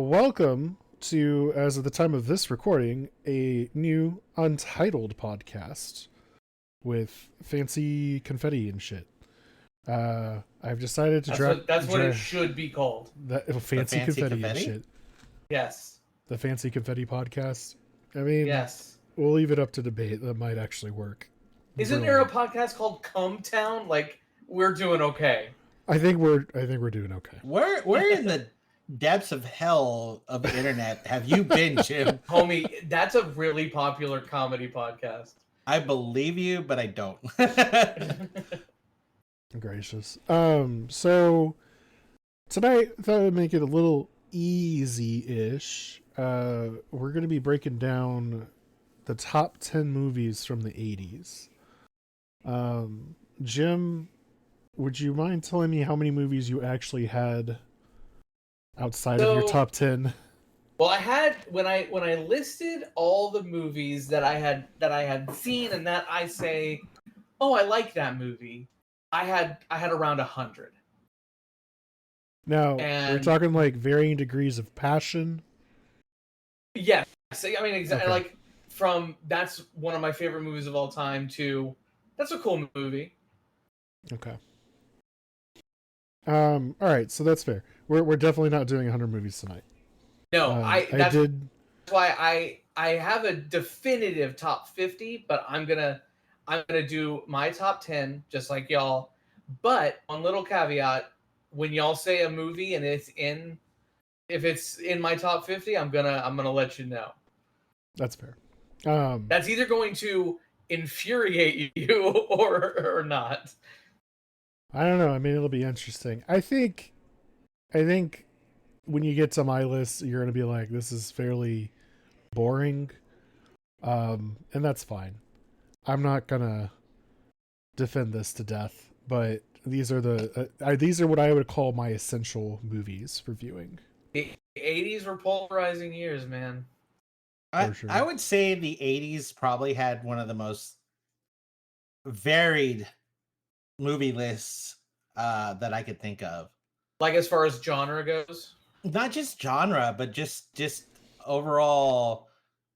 welcome to, as of the time of this recording, a new untitled podcast with fancy confetti and shit. I've decided to That's what it should be called. that The fancy fancy confetti and confetti? shit. Yes. The fancy confetti podcast. I mean, Yes. we'll leave it up to debate. That might actually work. Isn't there a podcast called Come Town? Like, we're doing okay. I think we're doing okay. Where in the depths of hell of the internet have you been, Jim? Homie, that's a really popular comedy podcast. I believe you, but I don't. Gracious. So tonight I thought I'd make it a little easy-ish. We're going to be breaking down the top 10 movies from the 80s. Jim, would you mind telling me how many movies you actually had outside of your top 10? Well, I had when I listed all the movies that I had seen and that I say, "Oh, I like that movie." I had around 100. Now, we're And- talking like varying degrees of passion. Yes. I mean, exactly. Okay. Like, from that's one of my favorite movies of all time to that's a cool movie. Okay. All right, so that's fair. We're definitely not doing 100 movies tonight. No, I that's did. why I have a definitive top 50, but I'm gonna do my top 10 just like y'all. But one little caveat: when y'all say a movie and if it's in my top 50, I'm gonna let you know. That's fair. That's either going to infuriate you or not. I don't know. I mean, it'll be interesting. I think when you get to my list, you're gonna be like, "This is fairly boring," and that's fine. I'm not gonna defend this to death, but these are these are what I would call my essential movies for viewing. The 80s were polarizing years, man. I, For sure. I would say the 80s probably had one of the most varied movie lists that I could think of. Like, as far as genre goes. Not just genre, but just overall.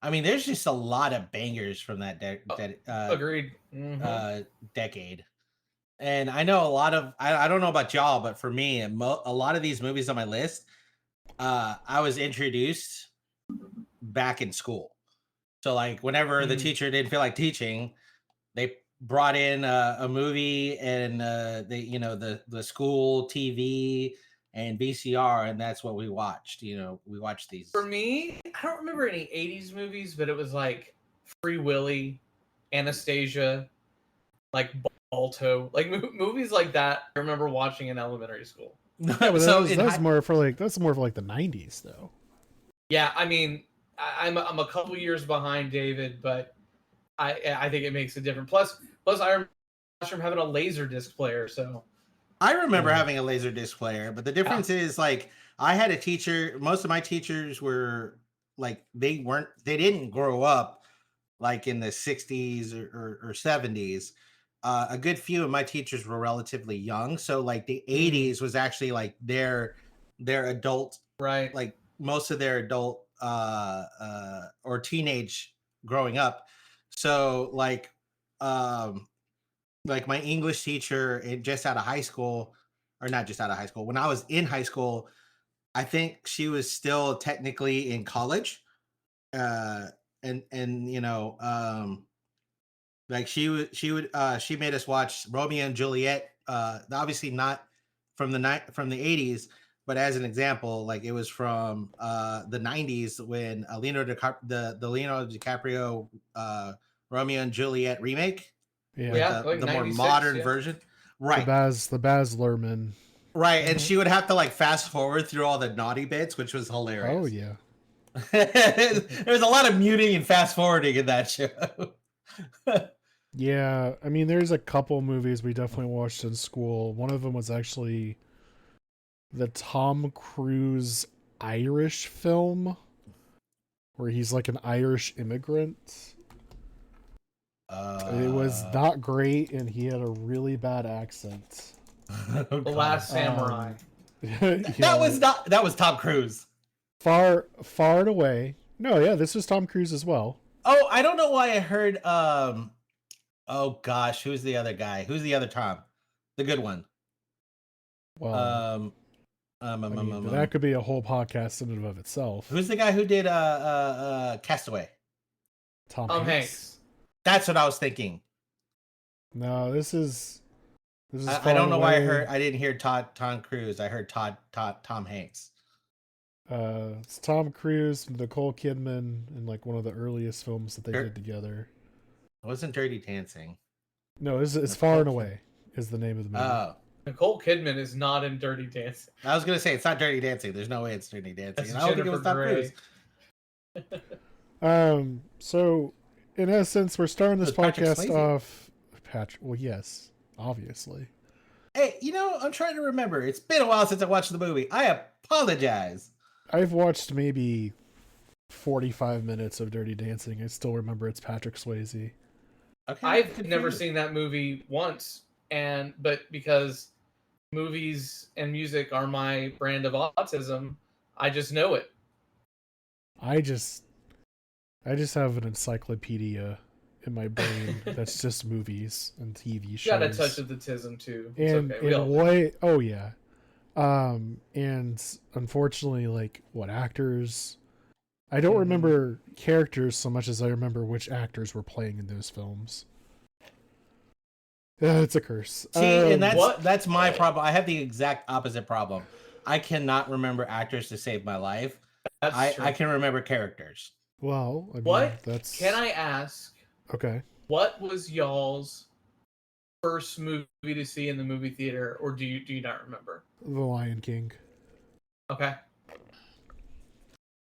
I mean, there's just a lot of bangers from that Agreed. Mhm. decade. And I know a lot of I don't know about y'all, but for me, a lot of these movies on my list, I was introduced back in school. So like whenever the teacher didn't feel like teaching, they brought in a movie and the school TV and VCR, and that's what we watched. We watched these. For me, I don't remember any 80s movies, but it was like Free Willy, Anastasia, like Balto, like movies like that. I remember watching in elementary school. Yeah, but that's more for like the 90s though. Yeah, I mean, I'm a couple years behind David, but I think it makes a difference. Plus I remember having a laser disc player, so. I remember having a laser disc player, but the difference is like I had a teacher. Most of my teachers were like they didn't grow up like in the 60s or 70s. A good few of my teachers were relatively young, so like the 80s was actually like their adult, right? Like most of their adult or teenage growing up. So like my English teacher just out of high school, or not just out of high school, when I was in high school, I think she was still technically in college. And like she made us watch Romeo and Juliet, obviously not from the 80s, but as an example, like it was from the 90s when Leonardo DiCaprio Romeo and Juliet remake. Yeah, the more modern version, right? The Baz Luhrmann, right? And she would have to like fast forward through all the naughty bits, which was hilarious. Oh yeah, there's a lot of muting and fast forwarding in that show. Yeah, I mean, there's a couple movies we definitely watched in school. One of them was actually the Tom Cruise Irish film, where he's like an Irish immigrant. It was not great, and he had a really bad accent. The Last Samurai. Yeah. That was Tom Cruise. Far and away. No, yeah, this was Tom Cruise as well. Oh, I don't know why I heard. Oh gosh, who's the other guy? Who's the other Tom? The good one. Well, I mean, that Um, could be a whole podcast in and of itself. Who's the guy who did Castaway? Tom Hanks. That's what I was thinking. No, this is I don't know why I didn't hear Tom Cruise. I heard Tom Hanks. It's Tom Cruise, Nicole Kidman, in like one of the earliest films that they did together. It wasn't Dirty Dancing. No, it's Far and Away is the name of the movie. Oh. Nicole Kidman is not in Dirty Dancing. I was gonna say it's not Dirty Dancing. There's no way it's Dirty Dancing. That's And I don't think it was Tom Jennifer Cruise. So in essence, we're starting this It was Patrick podcast Swayze. off. Patrick, well, yes, obviously. Hey, I'm trying to remember. It's been a while since I watched the movie. I apologize. I've watched maybe 45 minutes of Dirty Dancing. I still remember it's Patrick Swayze. Okay, I've never seen that movie once, but because movies and music are my brand of autism, I just know it. I just have an encyclopedia in my brain that's just movies and TV shows. You got a touch of the tism too. It's And okay. oh yeah. And unfortunately, like what actors, I don't remember characters so much as I remember which actors were playing in those films. It's a curse. See, and that's my problem. I have the exact opposite problem. I cannot remember actors to save my life. I can remember characters. Well, I mean, What that's... can I ask? Okay. What was y'all's first movie to see in the movie theater, or do you not remember? The Lion King. Okay.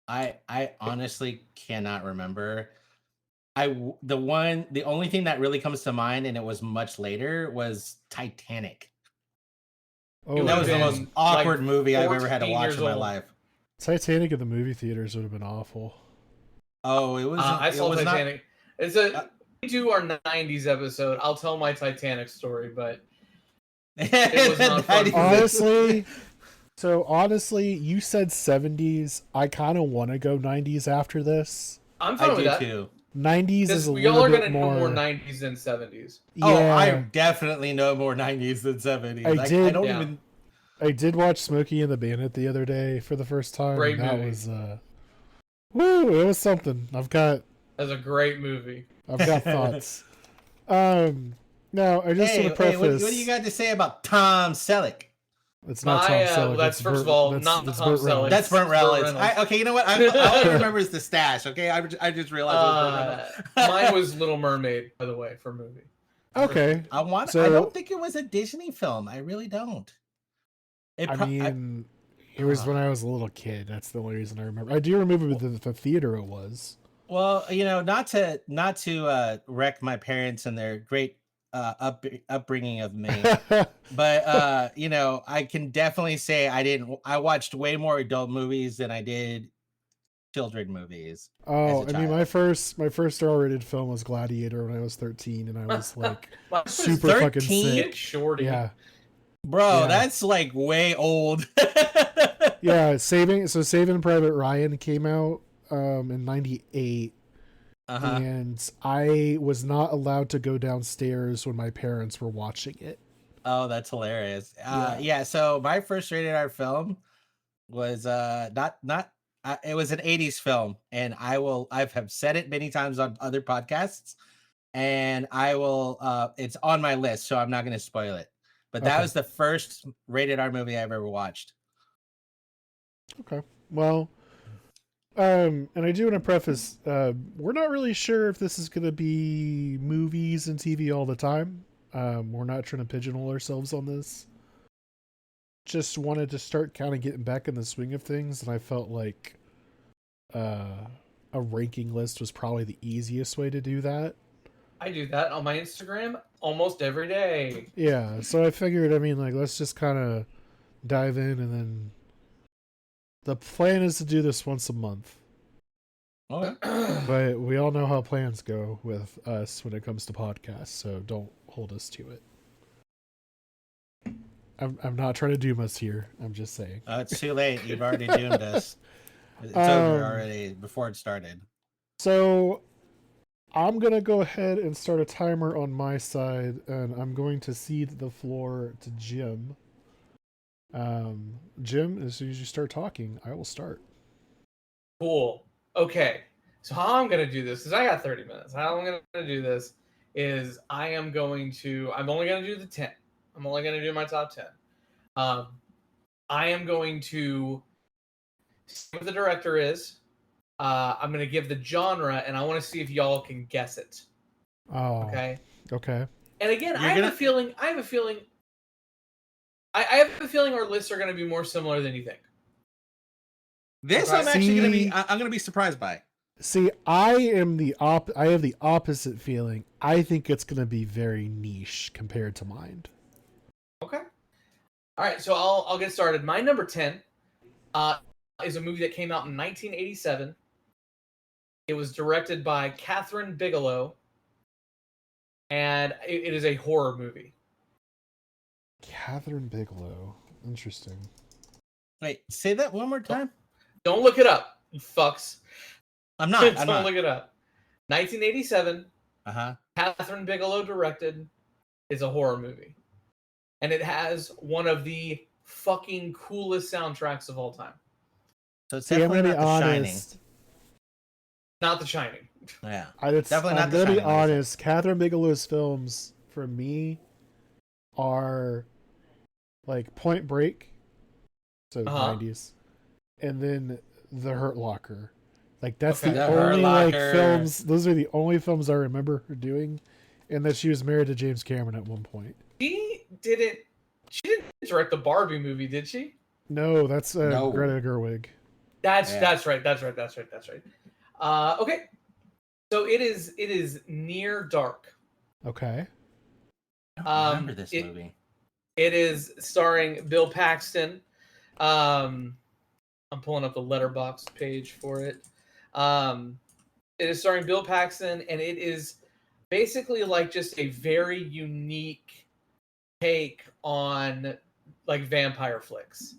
I honestly cannot remember. The only thing that really comes to mind, and it was much later, was Titanic. Oh, That was the most awkward movie I've ever had to 14 watch years in my old. life. Titanic in the movie theaters would have been awful. Oh, it was. I saw it was Titanic. We do our 90s episode. I'll tell my Titanic story, but it was not fun. Honestly, you said 70s. I kind of want to go 90s after this. I'm fine I with do that. too. 90s is a Y'all little are bit gonna more... know more 90s than 70s. Yeah, Oh, I definitely know more 90s than 70s. I don't even. I did watch Smokey and the Bandit the other day for the first time. Great and that movie. was woo, it was something. I've got That's a great movie. thoughts. Now I just want to preface. What do you got to say about Tom Selleck? It's not Tom Selleck. That's it's first Burt, of all that's, not that's Tom Burt Selleck. Reynolds. That's Burt Burt Reynolds. Reynolds. Okay, you know what? All I remember is the stash. Okay, I just realized it was Burt Reynolds. Mine was Little Mermaid, by the way, for movie. Okay. I don't think it was a Disney film. I really don't. It was when I was a little kid. That's the only reason I remember. I do remember the theater it was. Well, not to wreck my parents and their great upbringing of me, but I can definitely say I watched way more adult movies than I did children movies. Oh, I mean, my first R-rated film was Gladiator when I was 13, and I was like super 13? fucking sick. Shorty. Yeah, Bro, Yeah. that's like way old. yeah. Saving Private Ryan came out in '98. And I was not allowed to go downstairs when my parents were watching it. Oh, that's hilarious. So my first rated R film was it was an 80s film, and I have said it many times on other podcasts, and it's on my list, so I'm not going to spoil it. But that was the first rated R movie I've ever watched. Okay. Well, and I do want to preface, we're not really sure if this is going to be movies and TV all the time. We're not trying to pigeonhole ourselves on this. Just wanted to start kind of getting back in the swing of things, and I felt like a ranking list was probably the easiest way to do that. I do that on my Instagram almost every day. Yeah, so I figured, let's just kind of dive in, and then the plan is to do this once a month. Okay. But we all know how plans go with us when it comes to podcasts, so don't hold us to it. I'm not trying to doom us here. I'm just saying. It's too late. You've already doomed us. It's over already before it started. So I'm gonna go ahead and start a timer on my side, and I'm going to cede the floor to Jim. Jim, as soon as you start talking, I will start. Cool. Okay. So how I'm gonna do this is I got 30 minutes. How I'm gonna do this is I'm only gonna do the 10. I'm only gonna do my top 10. Um, I am going to see what the director is. I'm gonna give the genre, and I want to see if y'all can guess it. Oh, Okay. okay. And again, You're I gonna- have a feeling. I have a feeling our lists are going to be more similar than you think. This Okay. I'm actually gonna be. See- I'm gonna be surprised by. See, I have the opposite feeling. I think it's gonna be very niche compared to mine. Okay. All right. So I'll get started. My number 10 is a movie that came out in 1987. It was directed by Catherine Bigelow, and it is a horror movie. Catherine Bigelow. Interesting. Wait, say that one more time. Don't look it up, you fucks. I'm not. I'm Don't not. look it up. 1987. Uh-huh. Catherine Bigelow directed. Is a horror movie, and it has one of the fucking coolest soundtracks of all time. So it's See, I'm definitely gonna be not The Shining. honest. Not The Shining. Yeah. Definitely not I'm The gonna be Shining, like I said. honest. Catherine Bigelow's films for me are like Point Break, so Uh-huh. 90s, and then The Hurt Locker. Like that's Okay. the The Hurt only like Locker. films. Those are the only films I remember her doing, and that she was married to James Cameron at one point. She didn't direct the Barbie movie, did she? No, that's No. Greta Gerwig. That's Yeah. that's right. Okay. So it is Near Dark. Okay. I don't remember Um, this it- movie. It is starring Bill Paxton. I'm pulling up the letterbox page for it. It is starring Bill Paxton, and it is basically like just a very unique take on like vampire flicks.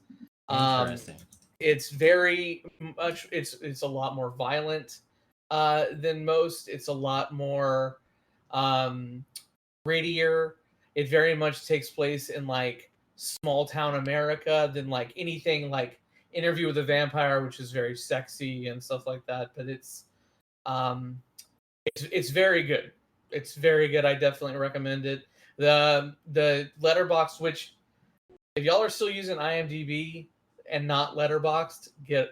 Interesting. It's very much. It's a lot more violent than most. It's a lot more grittier. It very much takes place in like small town America than like anything like Interview with a Vampire, which is very sexy and stuff like that. But um, it's very good. It's very good. I definitely recommend it. The Letterboxd, which if y'all are still using IMDb and not Letterboxd, get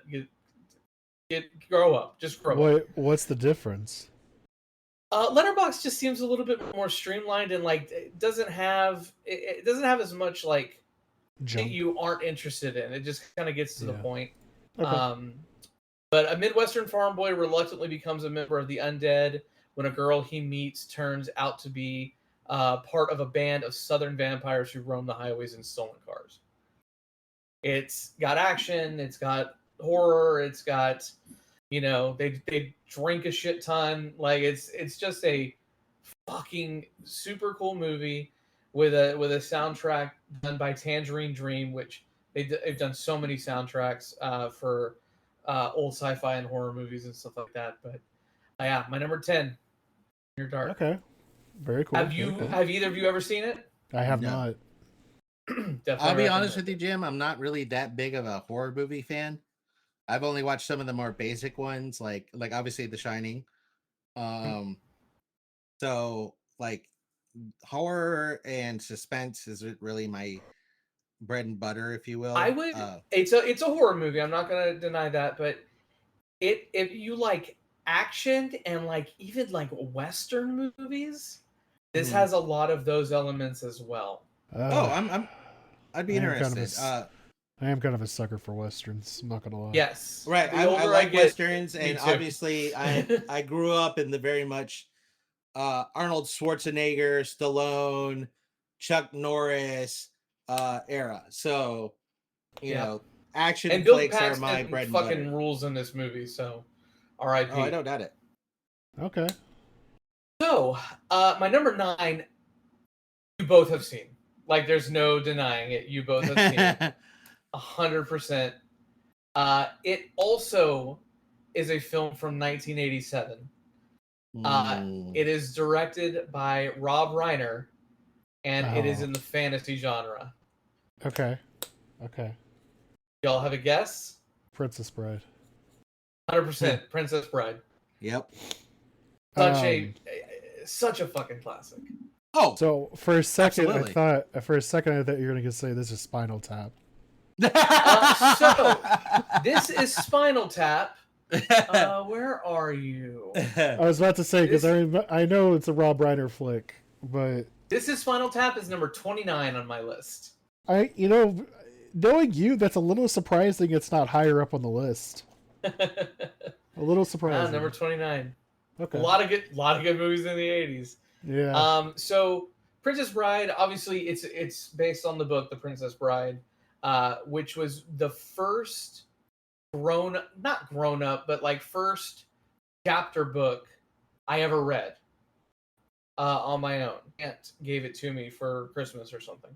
grow up. Just grow up. What's the difference? Letterboxd just seems a little bit more streamlined and like it doesn't have as much like that Jump. you aren't interested in. It just kind of gets to the Yeah. point. Okay. But a Midwestern farm boy reluctantly becomes a member of the undead when a girl he meets turns out to be part of a band of southern vampires who roam the highways in stolen cars. It's got action. It's got horror. It's got, they drink a shit ton. Like it's just a fucking super cool movie with a soundtrack done by Tangerine Dream, which they've done so many soundtracks for old sci-fi and horror movies and stuff like that. But yeah, my number 10, Near Dark. Okay. Very cool. Have Okay. either of you ever seen it? I have No. not. Definitely I'll be recommend honest it. with you, Jim. I'm not really that big of a horror movie fan. I've only watched some of the more basic ones, like obviously The Shining. So like horror and suspense is really my bread and butter, if you will. I would. It's a horror movie. I'm not gonna deny that, but if you like action and like even like Western movies, this Mhm. has a lot of those elements as well. I'd be I am kind of interested. I am kind of a sucker for westerns. I'm not gonna lie. Yes, Right. The I older like get, westerns, me and too. obviously I grew up in the very much Arnold Schwarzenegger, Stallone, Chuck Norris era. So you Yeah. know, action And Bill flicks are Paxton my bread and fucking butter. rules in this movie. So, R.I.P. Oh, I don't doubt it. Okay. So, my number 9, you both have seen. Like, there's no denying it. You both have seen it. 100%. It also is a film from 1987. It is directed by Rob Reiner, and it is Oh. in the fantasy genre. Okay. Okay. Y'all have a guess? Princess Bride. 100% Princess Bride. Yep. Such a fucking classic. Oh, So for a second, absolutely. I thought you were gonna say this is Spinal Tap. So this is Spinal Tap. Where are you? I was about to say because I know it's a Rob Reiner flick, but This is Spinal Tap is number 29 on my list. Knowing you, that's a little surprising. It's not higher up on the list. A little surprising. Number 29. Okay. A lot of good movies in the 80s. Yeah. So Princess Bride, obviously, it's based on the book The Princess Bride, which was the first not grown up, but like first chapter book I ever read on my own. Aunt gave it to me for Christmas or something.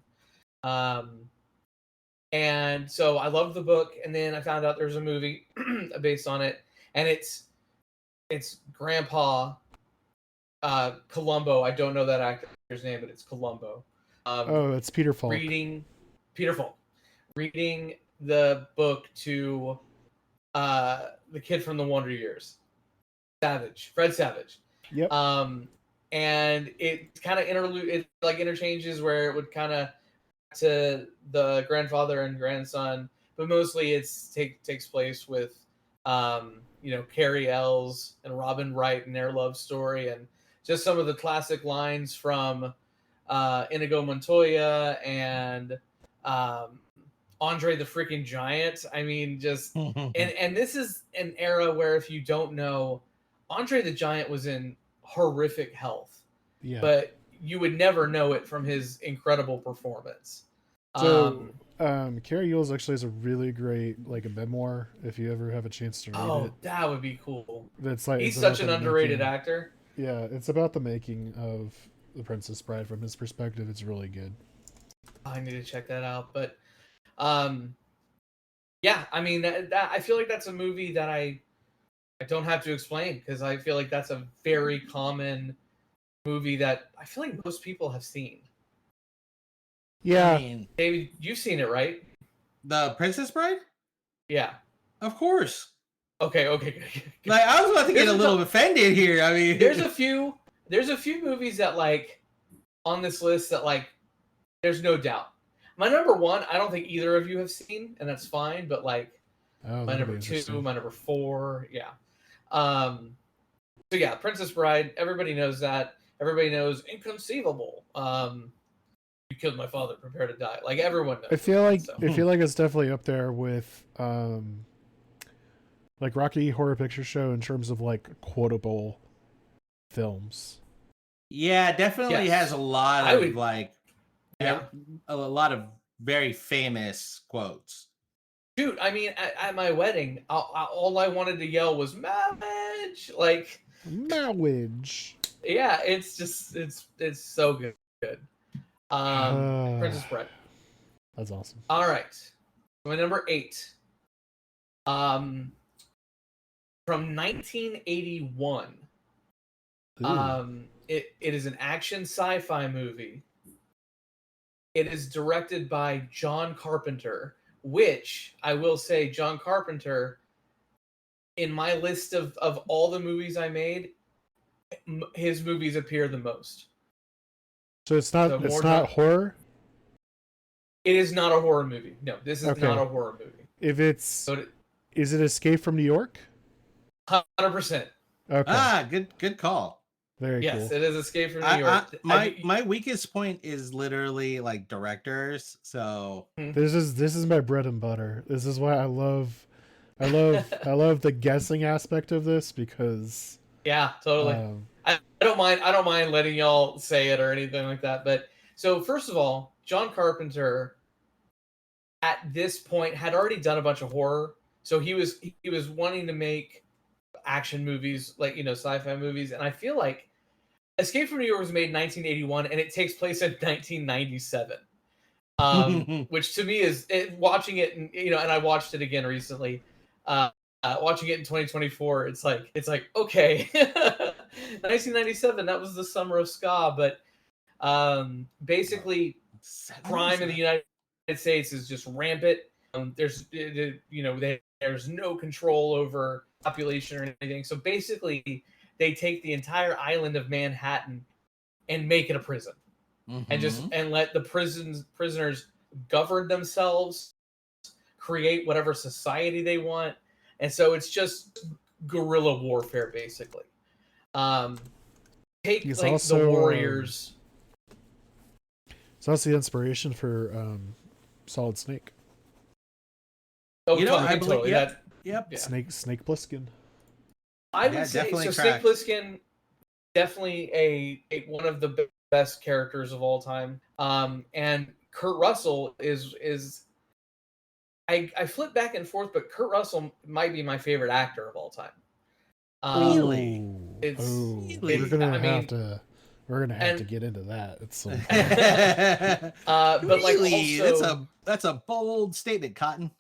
And so I loved the book, and then I found out there's a movie based on it, and it's Grandpa Columbo. I don't know that actor's name, but it's Columbo. It's Peter Falk. Reading the book to the kid from the Wonder Years, Fred Savage. Yep. And it kind of interchanges where it would kind of to the grandfather and grandson, but mostly takes place with Carrie Ells and Robin Wright and their love story, and just some of the classic lines from Inigo Montoya and Andre the freaking Giant. I mean, just and this is an era where, if you don't know, Andre the Giant was in horrific health, but you would never know it from his incredible performance. So Carrie Ells actually has a really great a memoir if you ever have a chance to read it. Oh, that would be cool. He's such an underrated actor. Yeah, it's about the making of The Princess Bride from his perspective. It's really good. I need to check that out. But yeah, I mean I feel like that's a movie that I don't have to explain, because I feel like that's a very common movie that I feel like most people have seen. Yeah. I mean, David, you've seen it, right? The Princess Bride? Yeah. Of course. Okay. Good. Like, I was about to get a little offended here. I mean, there's a few movies that on this list that there's no doubt. My number one, I don't think either of you have seen, and that's fine. But my number two, my number four, yeah. So yeah, Princess Bride. Everybody knows that. Everybody knows Inconceivable. You killed my father. Prepare to die. Like, everyone knows. I feel like it's definitely up there with Rocky Horror Picture Show in terms of quotable films. Yeah, definitely has a lot of a lot of very famous quotes. Dude, I mean, at my wedding, all I wanted to yell was "marriage!" Marriage. Yeah, it's just it's so good. Princess Bride. That's awesome. All right, my number 8. From 1981. It is an action sci-fi movie. It is directed by John Carpenter, which I will say, John Carpenter, in my list of all the movies I made, his movies appear the most. So it's not horror? It is not a horror movie. No, this is not a horror movie. Is it Escape from New York? 100%. Okay. Good call. Very cool. Yes, it is Escape from New York. My weakest point is literally directors. So this is my bread and butter. This is why I love the guessing aspect of this, because yeah, totally. I don't mind letting y'all say it or anything like that. But so, first of all, John Carpenter at this point had already done a bunch of horror, so he was wanting to make action movies, sci-fi movies, and I feel like Escape from New York was made in 1981, and it takes place in 1997. Which to me is watching it, and and I watched it again recently. Watching it in 2024, it's like okay, 1997, that was the summer of ska, but basically crime in the United States is just rampant. There's no control over population or anything. So basically, they take the entire island of Manhattan and make it a prison, and let the prisoners govern themselves, create whatever society they want, and so it's just guerrilla warfare basically. Take He's like also, the warriors. So that's the inspiration for Solid Snake. Oh, I believe, totally. yep. Yeah. Snake Plissken. I would say so. Snake Plissken, definitely a one of the best characters of all time. And Kurt Russell is I flip back and forth, but Kurt Russell might be my favorite actor of all time. Really? We're gonna have to get into that at some point. But really? like also, that's a bold statement, Cotton.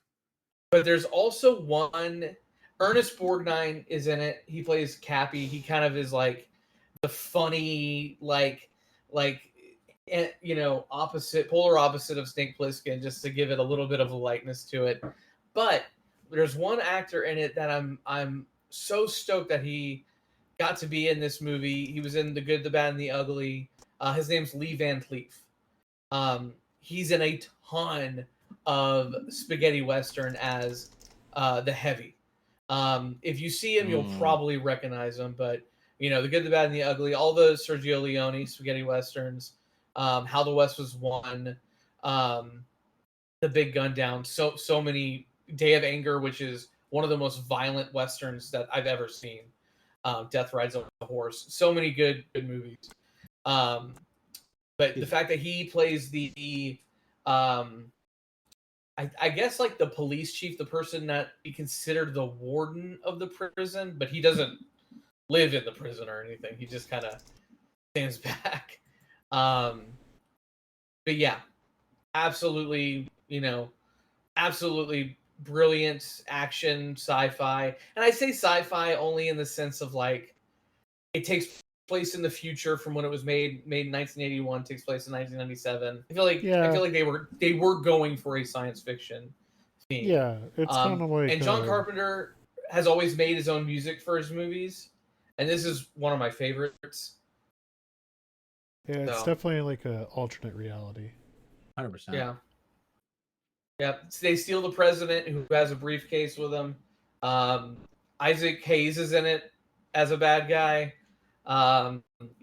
But there's also one. Ernest Borgnine is in it. He plays Cappy. He kind of is like the funny, polar opposite of Snake Plissken, just to give it a little bit of a lightness to it. But there's one actor in it that I'm so stoked that he got to be in this movie. He was in The Good, the Bad, and the Ugly. His name's Lee Van Cleef. He's in a ton of spaghetti western as the Heavy. If you see him, you'll probably recognize him. But The Good, the Bad, and the Ugly, all the Sergio Leone spaghetti westerns, How the West Was Won, The Big Gun Down, so many. Day of Anger, which is one of the most violent westerns that I've ever seen. Death Rides on a Horse. So many good movies. But the fact that he plays the I guess like the police chief, the person that be considered the warden of the prison, but he doesn't live in the prison or anything. He just kind of stands back. But yeah, absolutely, absolutely brilliant action sci-fi. And I say sci-fi only in the sense of like it takes place in the future from when it was made in 1981, takes place in 1997. I feel like they were going for a science fiction theme. Yeah, it's kind of like. And John Carpenter has always made his own music for his movies, and this is one of my favorites. Yeah, it's definitely like a alternate reality. 100%. Yeah. Yeah, they steal the president who has a briefcase with him. Isaac Hayes is in it as a bad guy.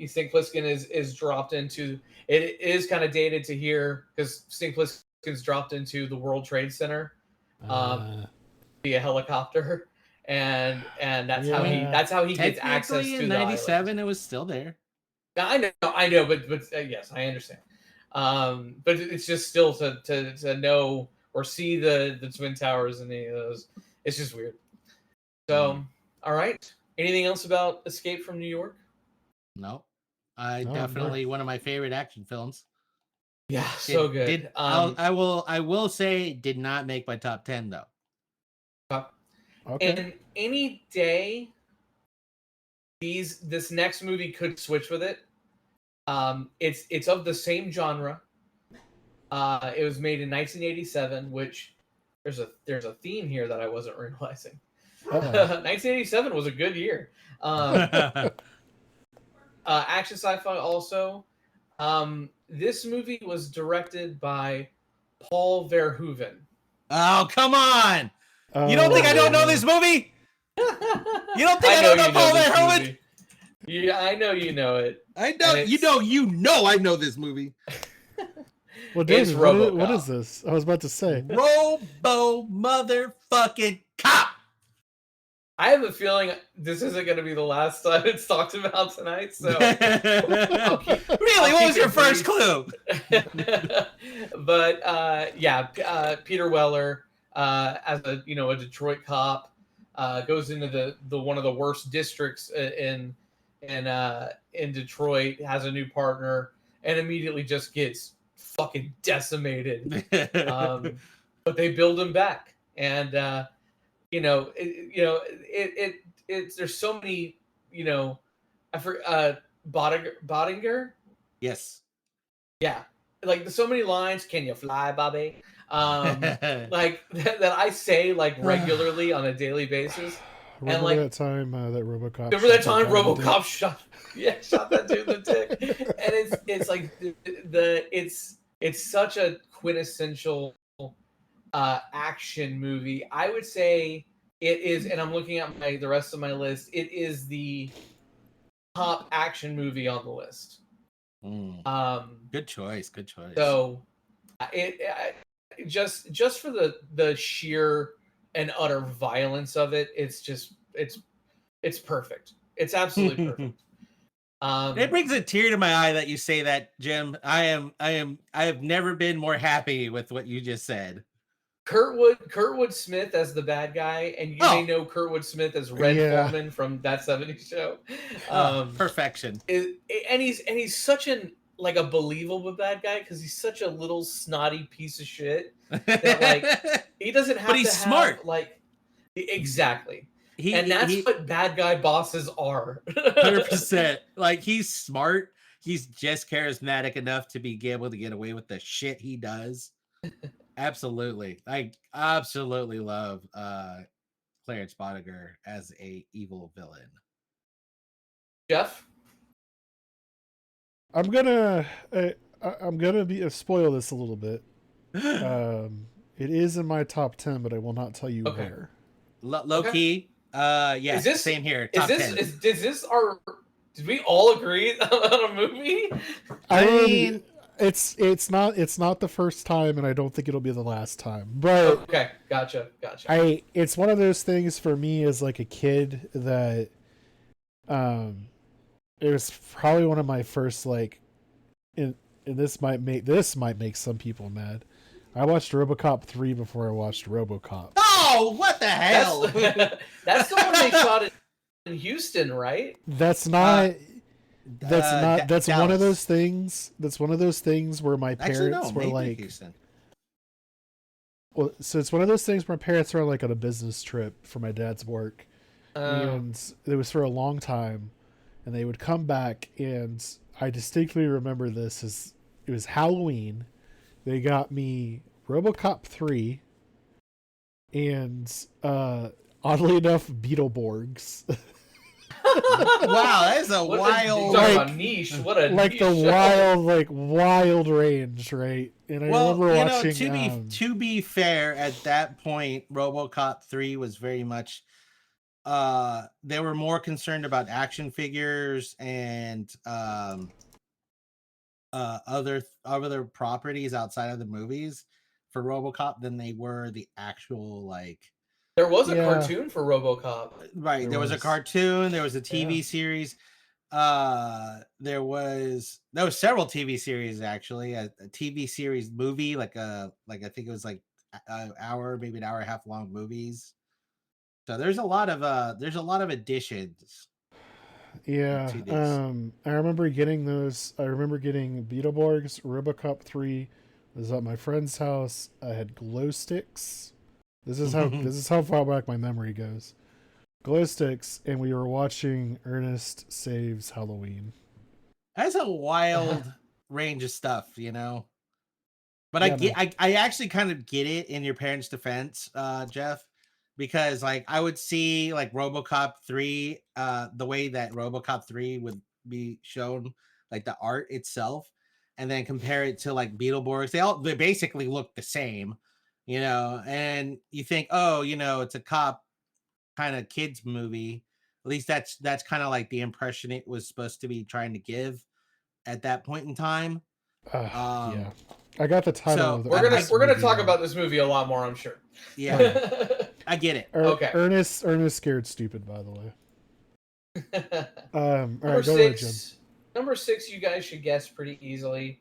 Snake Plissken is dropped into it is kind of dated to here because Snake Plissken's dropped into the World Trade Center via helicopter, and that's how he gets access to in the 97. island. It was still there. I know, but yes, I understand. But it's just still to know or see the Twin Towers and any of those. It's just weird. So, all right. Anything else about Escape from New York? No. Definitely one of my favorite action films. Yeah, so good. I will say did not make my top 10 though. Okay. And any day this next movie could switch with it. It's of the same genre. It was made in 1987, which there's a theme here that I wasn't realizing. 1987 was a good year. Action sci-fi also. This movie was directed by Paul Verhoeven. Oh, come on! You don't think I don't know this movie? You don't think I don't know Paul Verhoeven? Yeah, I know you know it. I know you know I know this movie. Well, David, what is this? I was about to say. Robo motherfucking cop. I have a feeling this isn't going to be the last time it's talked about tonight. So, really, what was your first clue? But Peter Weller, as a Detroit cop, goes into the one of the worst districts in Detroit, has a new partner, and immediately just gets fucking decimated. But they build him back, and there's so many, I for Bodinger. Yes. Yeah, like there's so many lines. Can you fly, Bobby? Like that I say like regularly on a daily basis. And Remember like, that time that RoboCop? remember that shot time guy in the RoboCop dick? shot that dude in the dick, and it's like it's such a quintessential action movie. I would say it is, and I'm looking at the rest of my list. It is the top action movie on the list. Good choice. Good choice. So just for the sheer and utter violence of it, it's perfect. It's absolutely perfect. It brings a tear to my eye that you say that, Jim. I have never been more happy with what you just said. Kurtwood Smith as the bad guy, and you may know Kurtwood Smith as Red Foreman from That 70s Show. Perfection. And he's such a believable bad guy because he's such a little snotty piece of shit that like he doesn't have. But he's smart. Like exactly. That's what bad guy bosses are. 100%. Like he's smart. He's just charismatic enough to be able to get away with the shit he does. Absolutely. I absolutely love Clarence Bodinger as a evil villain. Geoff? I'm gonna spoil this a little bit. It is in my top 10, but I will not tell you where. Low key. Yeah. Same here. Top 10. Did we all agree on a movie? I mean, it's not the first time, and I don't think it'll be the last time. But okay, gotcha. It's one of those things for me as like a kid that, it was probably one of my first and this might make some people mad. I watched RoboCop 3 before I watched RoboCop. Oh, what the hell? That's the one they shot in Houston, right? That's not. That's one of those things. That's one of those things where my parents were like. Houston. Well, so it's one of those things where my parents were like on a business trip for my dad's work, and it was for a long time, and they would come back, and I distinctly remember this as it was Halloween. They got me RoboCop 3 and oddly enough Beetleborgs. Wow, that's a wild niche. What a like niche the wild range, right? And I remember watching. To be fair, at that point, RoboCop 3 was very much. They were more concerned about action figures and other properties outside of the movies for RoboCop than they were the actual like. There was a cartoon for RoboCop. Right, there was a cartoon. There was a TV series. There was several TV series actually. A TV series movie, like I think it was like an hour, maybe an hour and a half long movies. So there's a lot of additions. Yeah. I remember getting those. I remember getting Beetleborgs. RoboCop 3 was at my friend's house. I had glow sticks. This is how far back my memory goes. Glow sticks, and we were watching Ernest Saves Halloween. That's a wild range of stuff, you know. But I actually kind of get it in your parents' defense, Geoff, because like I would see like RoboCop 3, the way that RoboCop 3 would be shown, like the art itself, and then compare it to like Beetleborgs. They basically look the same, you know, and you think, oh, you know, it's a cop kind of kids movie. At least that's kind of like the impression it was supposed to be trying to give at that point in time. Yeah, I got the title. So we're gonna talk about this movie a lot more, I'm sure. Yeah, I get it. Okay. Ernest Scared Stupid, by the way. All right, go ahead, Jim. Number 6, you guys should guess pretty easily.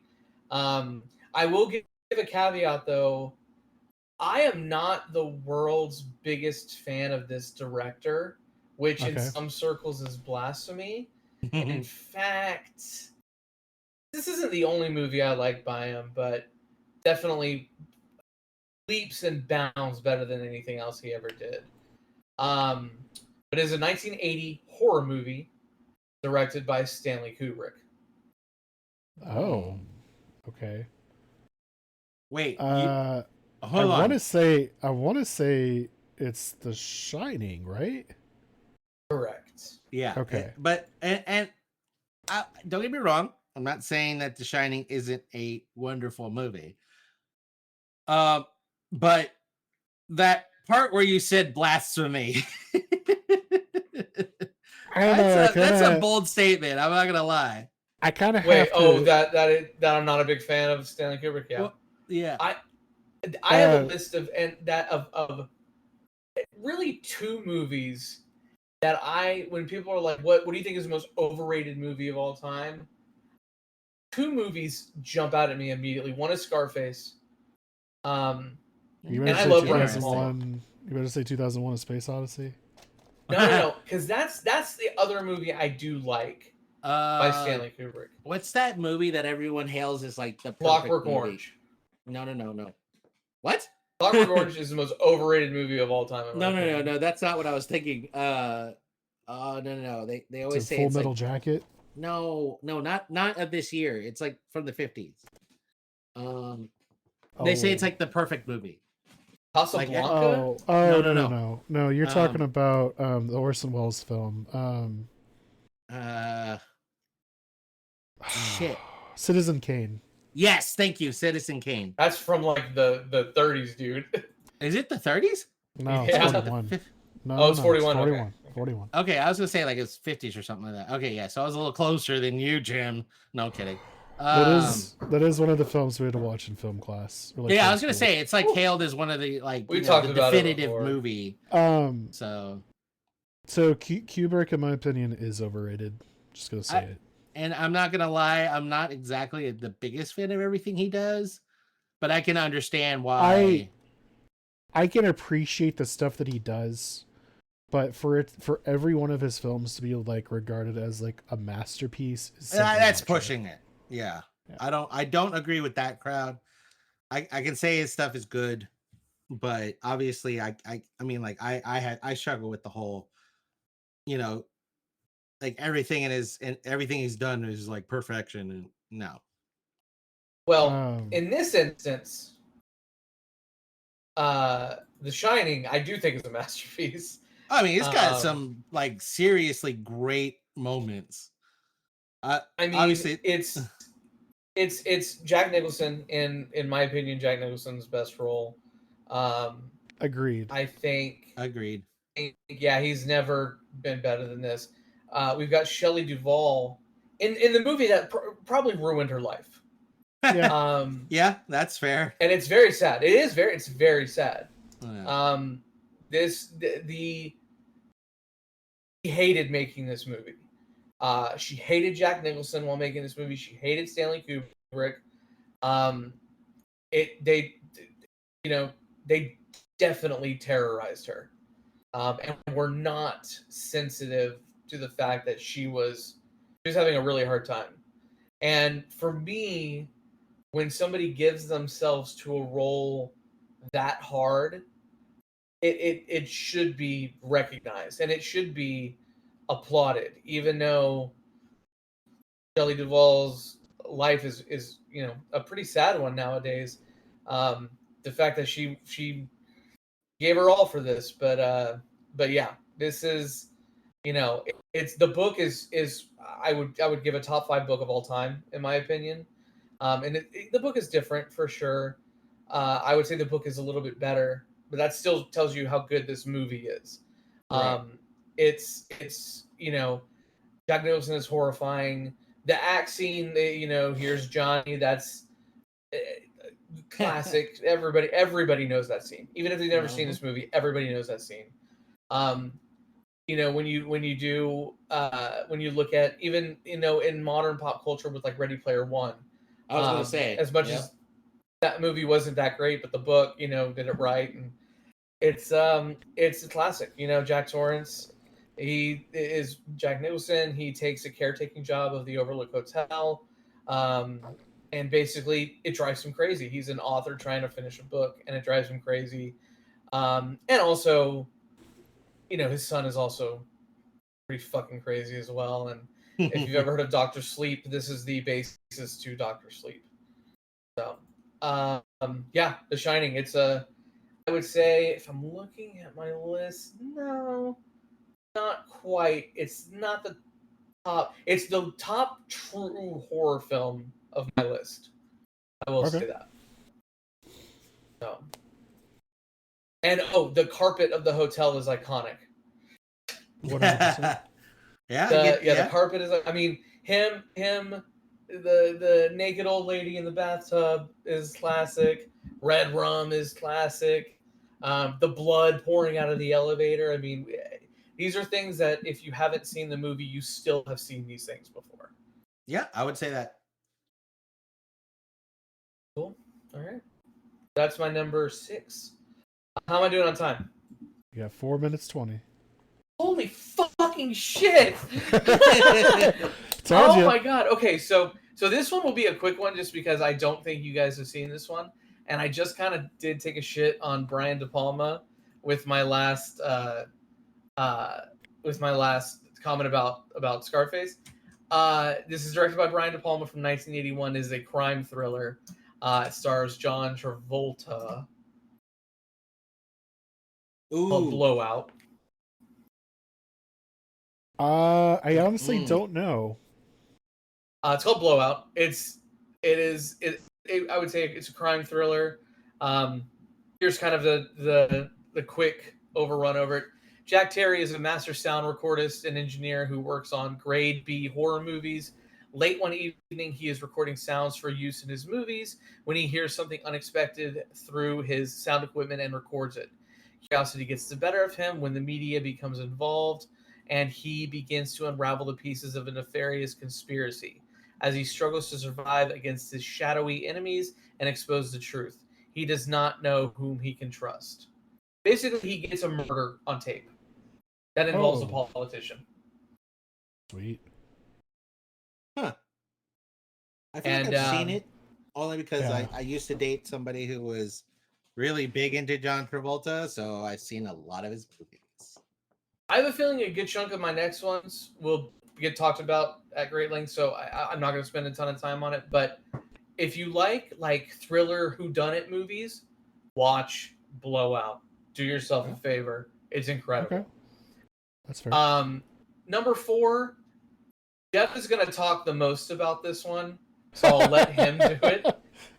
I will give a caveat though. I am not the world's biggest fan of this director, which in some circles is blasphemy. And in fact, this isn't the only movie I like by him, but definitely leaps and bounds better than anything else he ever did. But it's a 1980 horror movie directed by Stanley Kubrick. Oh, okay. Wait, I hold want to on. say it's The Shining, right? Correct. Yeah. Okay. But don't get me wrong. I'm not saying that The Shining isn't a wonderful movie. But that part where you said blasphemy, I don't know. that's a bold statement. I'm not gonna lie. I kind of Wait, have to. that I'm not a big fan of Stanley Kubrick. Yeah, Well, yeah. I have a list of really two movies that when people are like, what do you think is the most overrated movie of all time? Two movies jump out at me immediately. One is Scarface. You and better I say love 2001. You better say 2001: A Space Odyssey. No, because that's the other movie I do like by Stanley Kubrick. What's that movie that everyone hails as like the perfect Clockwork movie? Orange. No. What? Clockwork Orange is the most overrated movie of all time. No. That's not what I was thinking. No. They always say Full it's Metal like, Jacket. No, not of this year. It's like from the 50s. They say it's like the perfect movie. Casablanca? No. You're talking about the Orson Welles film. Shit. Citizen Kane. Yes, thank you, Citizen Kane. That's from like the 30s, dude. Is it the 30s? No, Yeah. it's 41. No, it's 41. It's 41. Okay. 41. Okay, I was gonna say like it's 50s or something like that. Okay, yeah, so I was a little closer than you, Jim. No kidding. That is one of the films we had to watch in film class. Or I was gonna say it's like hailed as one of the we talked the about definitive it movie. So Kubrick, in my opinion, is overrated. Just gonna say it. And I'm not gonna lie, I'm not exactly the biggest fan of everything he does, but I can understand why. I can appreciate the stuff that he does, but for every one of his films to be like regarded as like a masterpiece, that's pushing it. Yeah. I don't agree with that crowd. I can say his stuff is good, but obviously I mean like I struggle with the whole, like everything everything he's done is like perfection, and no. Well, in this instance, The Shining, I do think is a masterpiece. I mean, it's got some like seriously great moments. I mean, obviously it's Jack Nicholson in my opinion, Jack Nicholson's best role. Agreed. I think. Agreed. Yeah, he's never been better than this. We've got Shelley Duvall in the movie that probably ruined her life. Yeah. Yeah, that's fair. And it's very sad. It's very sad. Yeah. She hated making this movie. She hated Jack Nicholson while making this movie. She hated Stanley Kubrick. They definitely terrorized her, and were not sensitive to the fact that she was having a really hard time. And for me, when somebody gives themselves to a role that hard, it should be recognized and it should be applauded, even though Shelley Duvall's life is a pretty sad one nowadays. The fact that she gave her all for this, but yeah, this is it's the book is I would give a top 5 book of all time in my opinion. And the book is different for sure. I would say the book is a little bit better, but that still tells you how good this movie is. Right. It's Jack Nicholson is horrifying. The axe scene, here's Johnny. That's classic. Everybody knows that scene. Even if they've never seen this movie, everybody knows that scene. When you look at even in modern pop culture with like Ready Player One. I was gonna say, as much as that movie wasn't that great, but the book, did it right, and it's a classic. Jack Torrance, he is Jack Nicholson. He takes a caretaking job of the Overlook Hotel. And basically it drives him crazy. He's an author trying to finish a book, and it drives him crazy. And also, his son is also pretty fucking crazy as well. And if you've ever heard of Doctor Sleep, this is the basis to Doctor Sleep. So, yeah, The Shining. I would say, if I'm looking at my list, no, not quite. It's not the top. It's the top true horror film of my list. I will say that. So, and the carpet of the hotel is iconic. 100%. The carpet is. I mean, him, the naked old lady in the bathtub is classic. Red rum is classic. The blood pouring out of the elevator. I mean, these are things that if you haven't seen the movie, you still have seen these things before. Yeah, I would say that. Cool. All right. That's my number 6. How am I doing on time? You got 4 minutes 20. Holy fucking shit! Told you. My god. Okay, so this one will be a quick one, just because I don't think you guys have seen this one, and I just kind of did take a shit on Brian De Palma with my last comment about Scarface. This is directed by Brian De Palma from 1981. It is a crime thriller. It stars John Travolta. Called Blowout. I honestly don't know. It's called Blowout. I would say it's a crime thriller. Here's kind of the quick overrun over it. Jack Terry is a master sound recordist and engineer who works on grade B horror movies. Late one evening, he is recording sounds for use in his movies when he hears something unexpected through his sound equipment and records it. Curiosity gets the better of him when the media becomes involved, and he begins to unravel the pieces of a nefarious conspiracy as he struggles to survive against his shadowy enemies and expose the truth. He does not know whom he can trust. Basically, he gets a murder on tape that involves a politician. Sweet. Huh. I feel like I've seen it only because I used to date somebody who was really big into John Travolta, so I've seen a lot of his movies. I have a feeling a good chunk of my next ones will get talked about at great length, so I'm not going to spend a ton of time on it. But if you like thriller whodunit movies, watch Blowout. Do yourself a favor. It's incredible. Okay. That's fair. Number 4, Geoff is going to talk the most about this one, so I'll let him do it.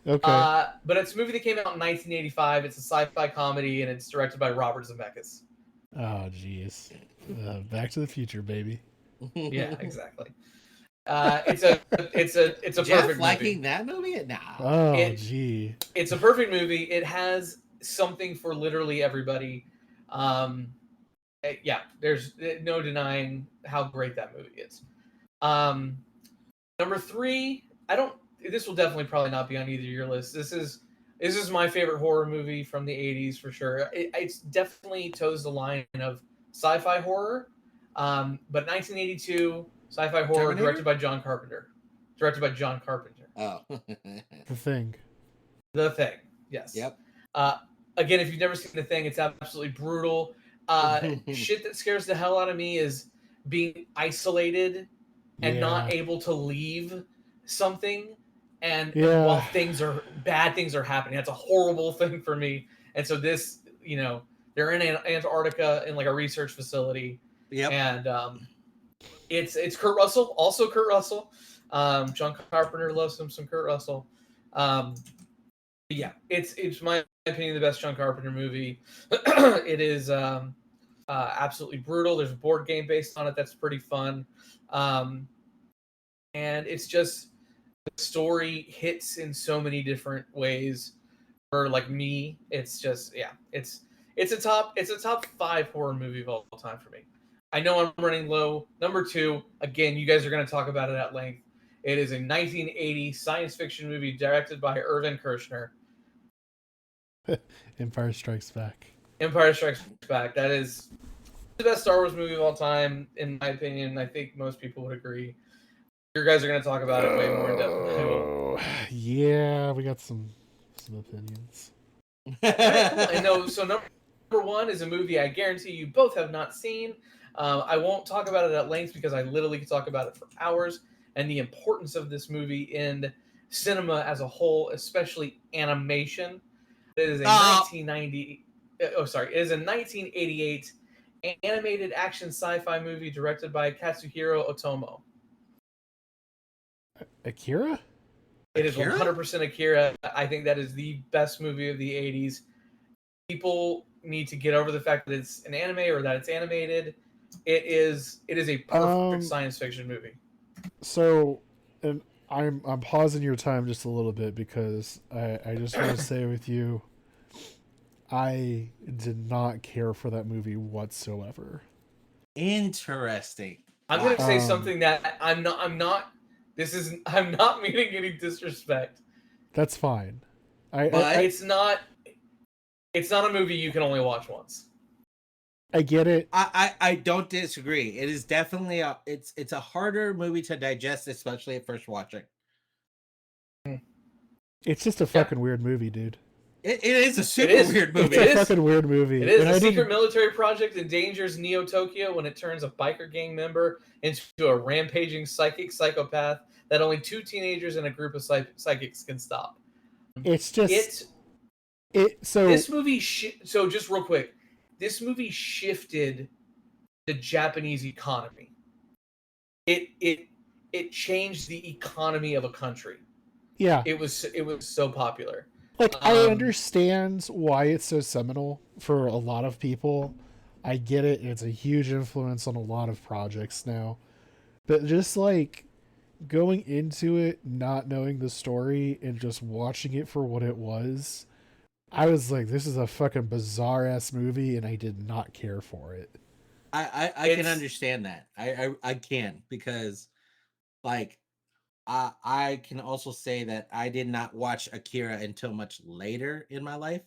Okay. But it's a movie that came out in 1985. It's a sci-fi comedy, and it's directed by Robert Zemeckis. Oh, jeez. Back to the Future, baby. Yeah, exactly. It's a Geoff perfect liking movie. that movie? Nah. Oh, gee. It's a perfect movie. It has something for literally everybody. Yeah, there's no denying how great that movie is. Number 3, this will definitely probably not be on either of your lists. This is my favorite horror movie from the 80s for sure. It's definitely toes the line of sci-fi horror. But 1982 sci-fi horror Terminator? directed by John Carpenter. Oh. The Thing. Yes. Yep. Again, if you've never seen The Thing, it's absolutely brutal. Shit that scares the hell out of me is being isolated and not able to leave something, and while bad things are happening. That's a horrible thing for me. And so this, they're in Antarctica in like a research facility. Yep. And it's Kurt Russell, also Kurt Russell. John Carpenter loves some Kurt Russell. Yeah, it's my opinion the best John Carpenter movie. It is absolutely brutal. There's a board game based on it that's pretty fun. And it's just, the story hits in so many different ways. For like me, it's just, it's a top 5 horror movie of all time for me. I know I'm running low. Number 2, again, you guys are going to talk about it at length. It is a 1980 science fiction movie directed by Irvin Kershner. Empire Strikes Back. That is the best Star Wars movie of all time, in my opinion. I think most people would agree. You guys are going to talk about it way more in depth than I will. Yeah, we got some opinions. And no, so number one is a movie I guarantee you both have not seen. I won't talk about it at length because I literally could talk about it for hours and the importance of this movie in cinema as a whole, especially animation. It is a 1990. It is a 1988 animated action sci-fi movie directed by Katsuhiro Otomo. Akira? It is 100% Akira. I think that is the best movie of the 80s. People need to get over the fact that it's an anime or that it's animated. It is a perfect science fiction movie. So, and I'm pausing your time just a little bit because I just want to say with you, I did not care for that movie whatsoever. Interesting. I'm going to say something that I'm not meaning any disrespect. That's fine. It's not a movie you can only watch once. I get it. I don't disagree. It is definitely it's a harder movie to digest, especially at first watching. It's just a fucking weird movie, dude. It is a super weird movie. It's a fucking weird movie. It is. A secret military project endangers Neo Tokyo when it turns a biker gang member into a rampaging psychic psychopath that only two teenagers and a group of psychics can stop. It's just this movie. So just real quick, this movie shifted the Japanese economy. It changed the economy of a country. Yeah, it was so popular. Like, I understand why it's so seminal for a lot of people. I get it. It's a huge influence on a lot of projects now. But just, like, going into it, not knowing the story, and just watching it for what it was, I was like, this is a fucking bizarre-ass movie, and I did not care for it. I can understand that. I can, because, like, I can also say that I did not watch Akira until much later in my life.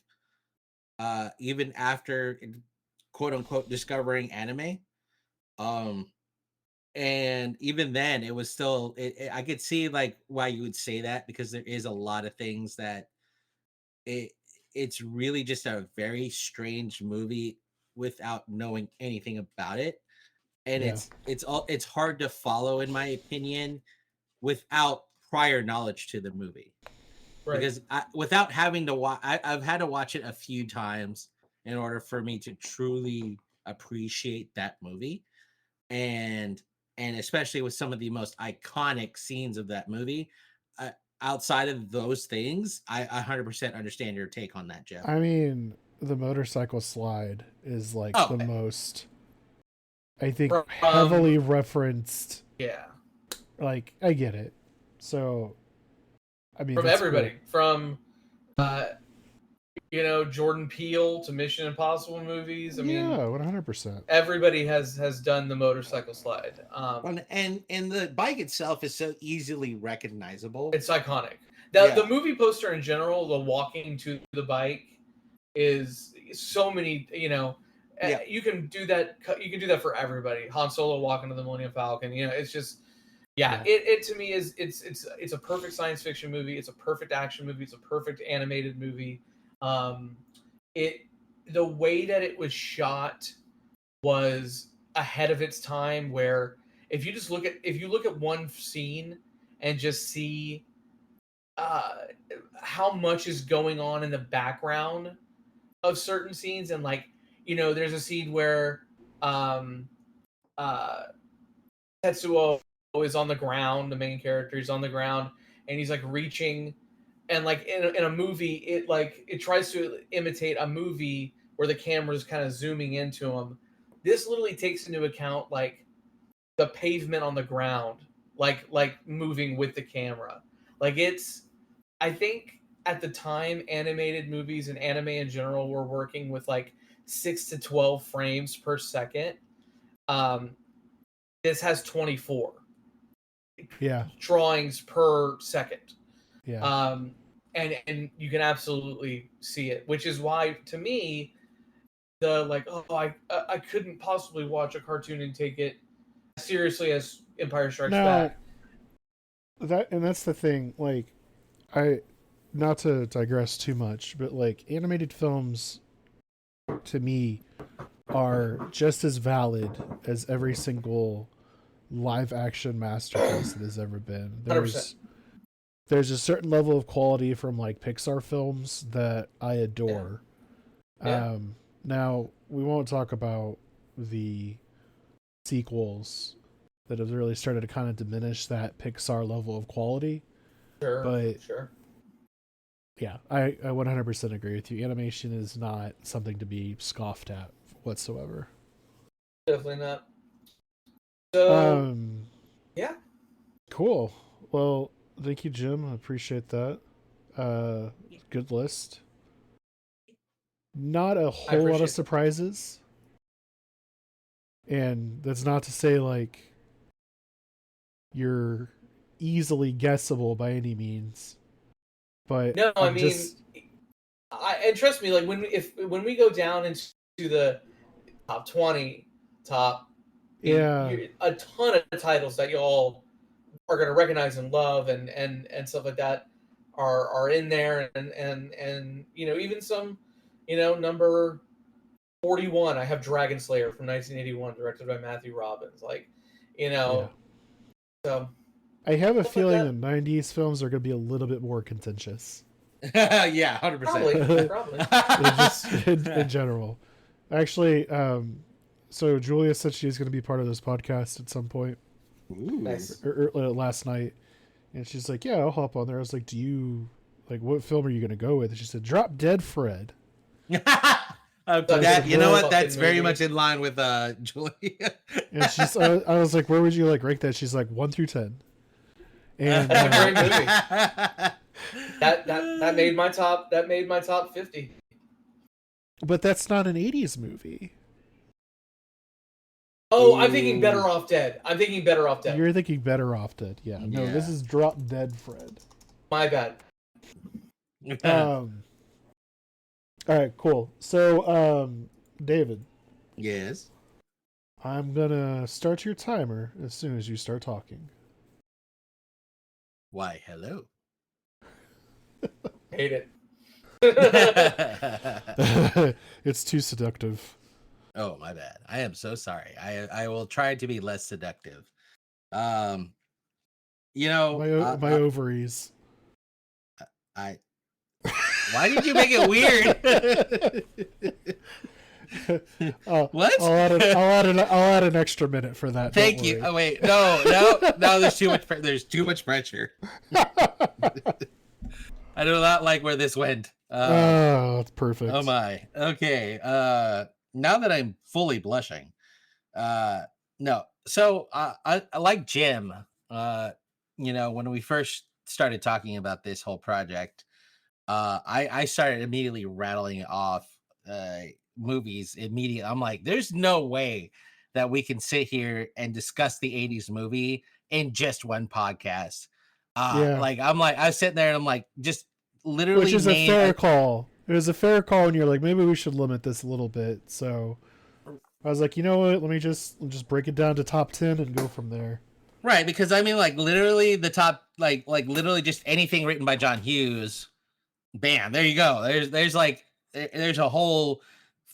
Even after, quote unquote, discovering anime. And even then it was still, I could see like why you would say that, because there is a lot of things that it's really just a very strange movie without knowing anything about it. And it's hard to follow, in my opinion, without prior knowledge to the movie. Right. Because without having to watch, I've had to watch it a few times in order for me to truly appreciate that movie. And especially with some of the most iconic scenes of that movie, outside of those things, I 100% understand your take on that, Geoff. I mean, the motorcycle slide is like the most, I think, heavily referenced. Yeah. Like, I get it. So, I mean, from everybody, from Jordan Peele to Mission Impossible movies. I mean, 100%. Everybody has done the motorcycle slide. And the bike itself is so easily recognizable. It's iconic. The movie poster in general, the walking to the bike, is so many. You can do that. You can do that for everybody. Han Solo walking to the Millennium Falcon. It's just. Yeah, it to me is it's a perfect science fiction movie. It's a perfect action movie. It's a perfect animated movie. The way that it was shot was ahead of its time. Where if you look at one scene and just see how much is going on in the background of certain scenes, and there's a scene where Tetsuo is on the ground. The main character is on the ground, and he's like reaching, and like in a movie, it tries to imitate a movie where the camera is kind of zooming into him. This literally takes into account like the pavement on the ground, like moving with the camera. I think at the time, animated movies and anime in general were working with like 6 to 12 frames per second. This has 24. Drawings per second. And you can absolutely see it, which is why, to me, I couldn't possibly watch a cartoon and take it as seriously as Empire Strikes Back. that's the thing. Like, I, not to digress too much, but like animated films to me are just as valid as every single live action masterpiece that has ever been. 100%. There's a certain level of quality from like Pixar films that I adore. Yeah. Now we won't talk about the sequels that have really started to kind of diminish that Pixar level of quality. But Sure. yeah, I 100% agree with you. Animation is not something to be scoffed at whatsoever. Definitely not. So, Um, yeah. cool. Well, thank you, Jim. I appreciate that. Good list. Not a I whole lot of appreciate that. surprises, and that's not to say like you're easily guessable by any means. But No, I I'm mean, just and trust me, like when we go down into the top 20, top, yeah, a ton of titles that y'all are going to recognize and love and stuff like that are in there, and even some, number 41. I have Dragon Slayer from 1981, directed by Matthew Robbins. Like, you yeah. know, so I have a stuff like feeling the that. '90s films are going to be a little bit more contentious. Yeah, 100%. Probably. Just in general. Actually, so Julia said she's going to be part of this podcast at some point, Ooh. Nice. last night, and she's like, "Yeah, I'll hop on there." I was like, "Do you like what film are you going to go with?" And she said, "Drop Dead Fred." That, you know what? That's very movie. much in line with Julia. And she's, I was like, "Where would you like rank that?" She's like, 1 through 10. And That's a great movie. That made my top. That made my top 50. but that's not an '80s movie. Oh, I'm thinking Better Off Dead. I'm thinking Better Off Dead. You're thinking Better Off Dead. Yeah, no, this Yeah. is Drop Dead Fred. My bad. All right, cool. So, David, Yes. I'm gonna start your timer as soon as you start talking. Why, hello. Hate it. It's too seductive. Oh, my bad. I am so sorry. I will try to be less seductive. Um, My ovaries. I. Why did you make it weird? What? I'll add an extra minute for that. Thank you. Oh wait, no. There's too much. There's too much pressure. I do not like where this went. Oh, that's perfect. Oh my. Okay. Now that I'm fully blushing. No. So I like Jim. When we first started talking about this whole project, I started immediately rattling off movies immediately. I'm like, there's no way that we can sit here and discuss the 80s movie in just one podcast. Yeah. I was sitting there and I'm like, just literally Which is a fair call. It was a fair call, and you're like, maybe we should limit this a little bit. So I was like, you know what? Let me just break it down to top 10 and go from there. Right, because I mean, like literally the top, like literally just anything written by John Hughes. Bam, there you go. There's a whole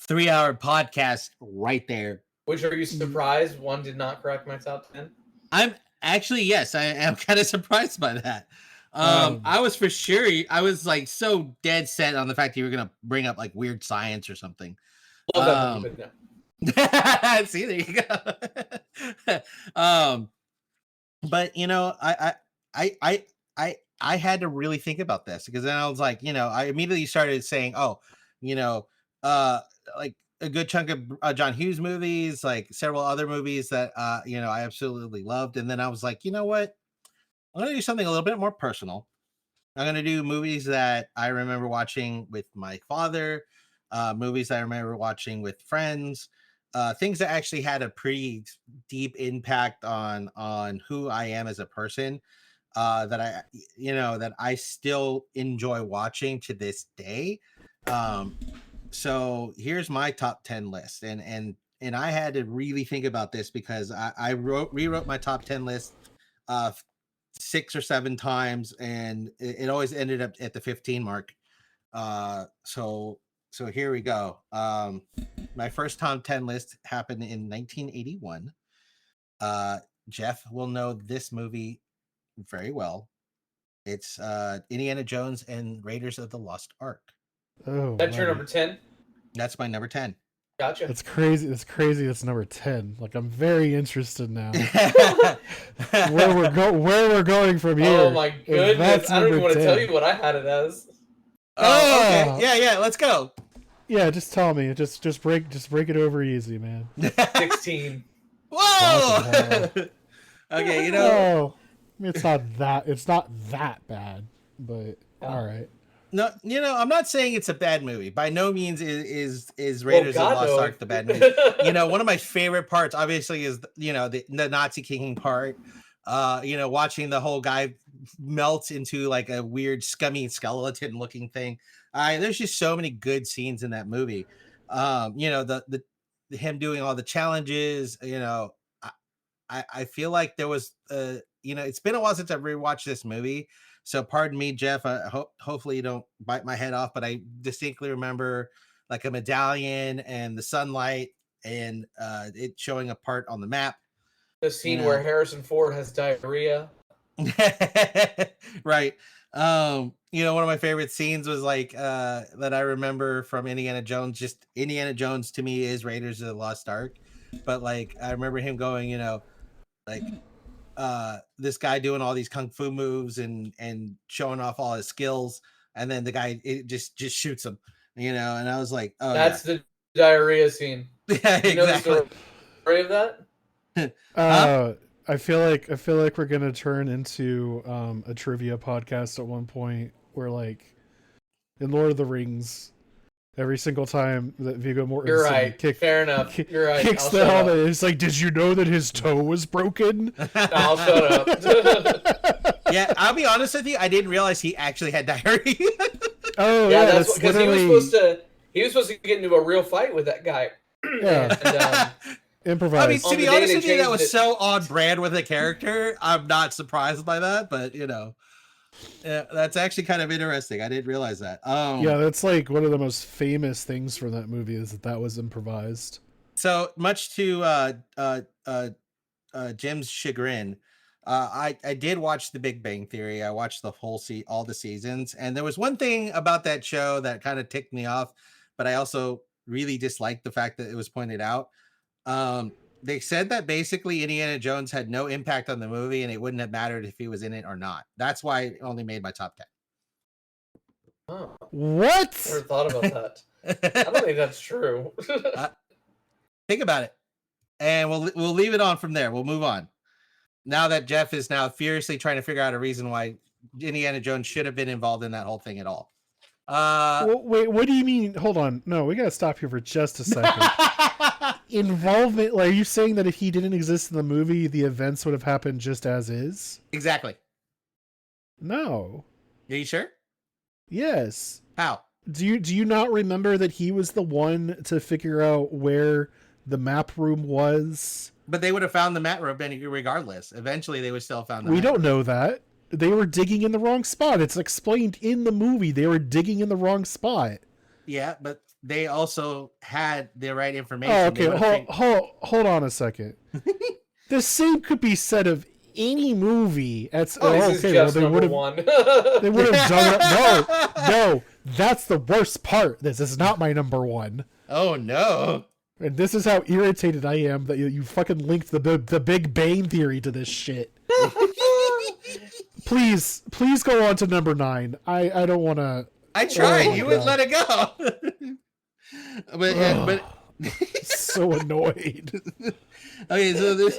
3-hour podcast right there. Which, are you surprised one did not crack my top 10? I'm actually, yes, I am kind of surprised by that. I was for sure. I was like so dead set on the fact that you were gonna bring up like weird science or something. Love that movie, but no. See, there you go. But I had to really think about this, because then I was like, I immediately started saying, oh, like a good chunk of John Hughes movies, like several other movies that I absolutely loved. And then I was like, you know what? I'm gonna do something a little bit more personal. I'm gonna do movies that I remember watching with my father, movies that I remember watching with friends, things that actually had a pretty deep impact on who I am as a person, that I still enjoy watching to this day. So here's my top 10 list, and I had to really think about this, because I rewrote my top 10 list 6 or 7 times, and it always ended up at the 15 mark. So here we go. My first top 10 list happened in 1981. Geoff will know this movie very well. It's Indiana Jones and Raiders of the Lost Ark. Oh, That's your buddy. number 10? That's my number 10. Gotcha. It's crazy. It's crazy. That's number 10. Like, I'm very interested now where we're going from here. Oh my goodness! that's I don't even number want to tell 10. you what I had it as. Oh, okay. Yeah, let's go. Yeah, just tell me. Just break it over easy, man. 16. Whoa! Fucking Okay, Oh, it's not that bad, but all right. No, I'm not saying it's a bad movie. By no means is Raiders of the Lost Ark the bad movie. One of my favorite parts, obviously, is the Nazi kicking part. Watching the whole guy melt into like a weird scummy skeleton looking thing. There's just so many good scenes in that movie. The him doing all the challenges. I feel like there was it's been a while since I've rewatched this movie. So pardon me, Geoff. Hopefully you don't bite my head off, but I distinctly remember like a medallion and the sunlight and it showing a part on the map. The scene where Harrison Ford has diarrhea. Right. One of my favorite scenes was like that I remember from Indiana Jones. Just Indiana Jones to me is Raiders of the Lost Ark, but like I remember him going, this guy doing all these kung fu moves and showing off all his skills, and then the guy just shoots him, and I was like, oh, that's the diarrhea scene. Yeah, you know exactly. the story of that? I feel like we're gonna turn into a trivia podcast at one point where, like, in Lord of the Rings, every single time that Viggo Mortensen You're right. Fair enough. You're right. kicks the helmet, it's like, did you know that his toe was broken? I'll shut up. Yeah, I'll be honest with you. I didn't realize he actually had diarrhea. Oh yeah, yeah, that's because he was supposed to get into a real fight with that guy. Yeah. And, improvise. I mean, to be honest with you, that was it. so on brand with the character. I'm not surprised by that, but that's actually kind of interesting. I didn't realize that. Yeah, that's like one of the most famous things from that movie is that was improvised. So much to Jim's chagrin, I did watch The Big Bang Theory. I watched the whole all the seasons, and there was one thing about that show that kind of ticked me off, but I also really disliked the fact that it was pointed out. They said that basically Indiana Jones had no impact on the movie and it wouldn't have mattered if he was in it or not. That's why it only made my top 10. Oh, What? I never thought about that. I don't think that's true. Think about it. And we'll leave it on from there. We'll move on. Now that Geoff is now furiously trying to figure out a reason why Indiana Jones should have been involved in that whole thing at all. Wait, what do you mean? Hold on. No, we got to stop here for just a second. Involvement, like, are you saying that if he didn't exist in the movie, the events would have happened just as is? Exactly. No. Are you sure? Yes. How? Do you not remember that he was the one to figure out where the map room was? But they would have found the map room regardless. Eventually, they would still have found the We map don't room. know that. They were digging in the wrong spot. It's explained in the movie. They were digging in the wrong spot. Yeah, but they also had the right information. Oh, okay. Hold on a second. The same could be said of any movie. This is just they number would have. one. They would have done it. No, that's the worst part. This is not my number one. Oh no! And this is how irritated I am that you fucking linked the Big Bang Theory to this shit. Please go on to number 9. I don't want to. I tried. You wouldn't let it go. but so annoyed. Okay, so there's.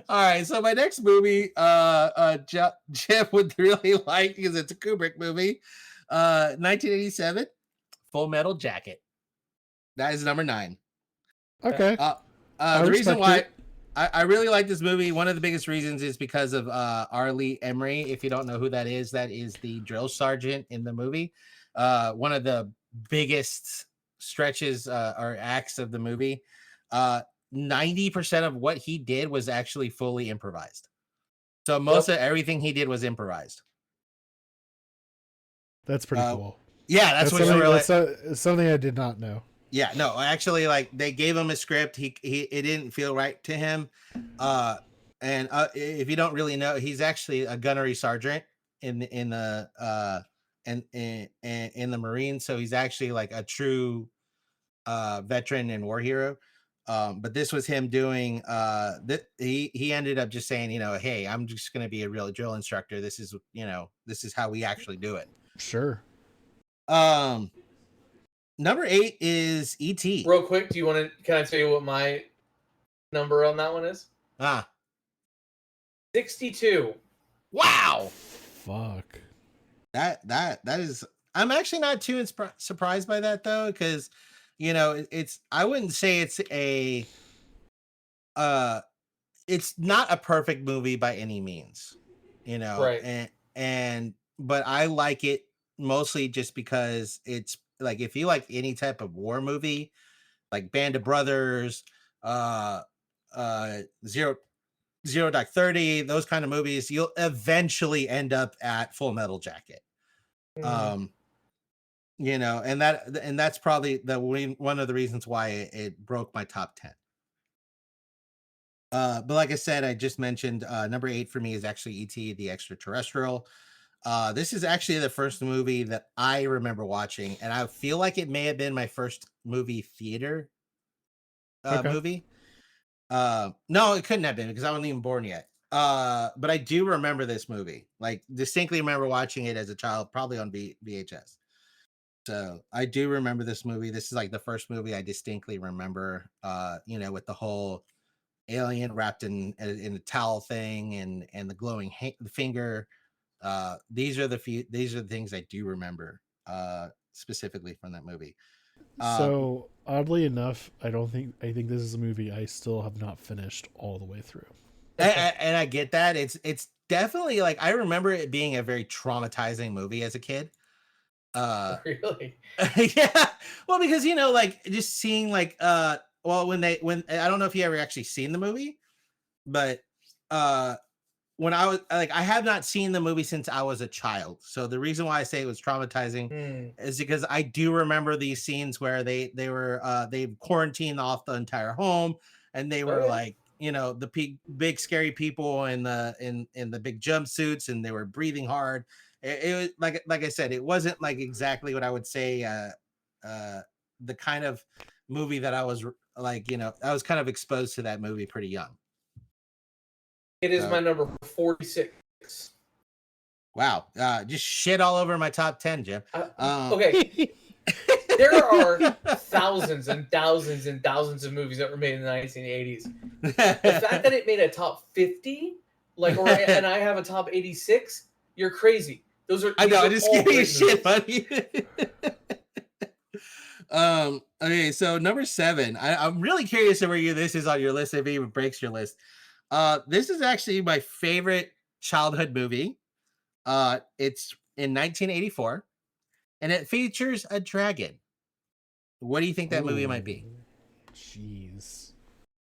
All right, so my next movie, Geoff would really like because it's a Kubrick movie, 1987, Full Metal Jacket. That is number 9. Okay. The reason why I really like this movie, one of the biggest reasons is because of Arlie Emery. If you don't know who that is the drill sergeant in the movie. One of the biggest stretches or acts of the movie. 90% of what he did was actually fully improvised. So most of everything he did was improvised. That's pretty cool. Yeah, that's something I did not know. Yeah, no, actually, like they gave him a script. He it didn't feel right to him. And if you don't really know, he's actually a gunnery sergeant in the Marines. So he's actually like a true veteran and war hero. But this was him doing he ended up just saying, hey, I'm just going to be a real drill instructor. This is how we actually do it. Sure. Number 8 is E.T. Real quick, can I tell you what my number on that one is? 62. Wow. Fuck. That is, I'm actually not too surprised by that though, because I wouldn't say it's it's not a perfect movie by any means, right. But I like it mostly just because it's like, if you like any type of war movie, like Band of Brothers, Zero Dark 30, those kind of movies, you'll eventually end up at Full Metal Jacket. And that's probably one of the reasons why it broke my top 10. But like I said, I just mentioned number 8 for me is actually E.T. the Extraterrestrial. This is actually the first movie that I remember watching, and I feel like it may have been my first movie theater movie. No, it couldn't have been because I wasn't even born yet. But I do remember this movie, like distinctly remember watching it as a child, probably on VHS. So I do remember this movie. This is like the first movie I distinctly remember, with the whole alien wrapped in a towel thing and the glowing finger. These are the things I do remember specifically from that movie. So oddly enough, I think this is a movie I still have not finished all the way through. And I get that. It's definitely, like, I remember it being a very traumatizing movie as a kid. Really? Yeah. Well, because like just seeing like when I don't know if you ever actually seen the movie, but when I was like, I have not seen the movie since I was a child. So the reason why I say it was traumatizing is because I do remember these scenes where they quarantined off the entire home, and they were like, the big scary people in the big jumpsuits, and they were breathing hard. It was like I said, it wasn't like exactly what I would say the kind of movie that I was like, I was kind of exposed to that movie pretty young. It is my number 46. Wow. Just shit all over my top 10, Geoff. Okay. There are thousands and thousands and thousands of movies that were made in the 1980s. The fact that it made a top 50, and I have a top 86, you're crazy. I know, I'm just giving you shit, buddy. Okay, so number 7. I'm really curious to where this is on your list, if it even breaks your list. This is actually my favorite childhood movie. It's in 1984, and it features a dragon. What do you think that movie might be? Jeez.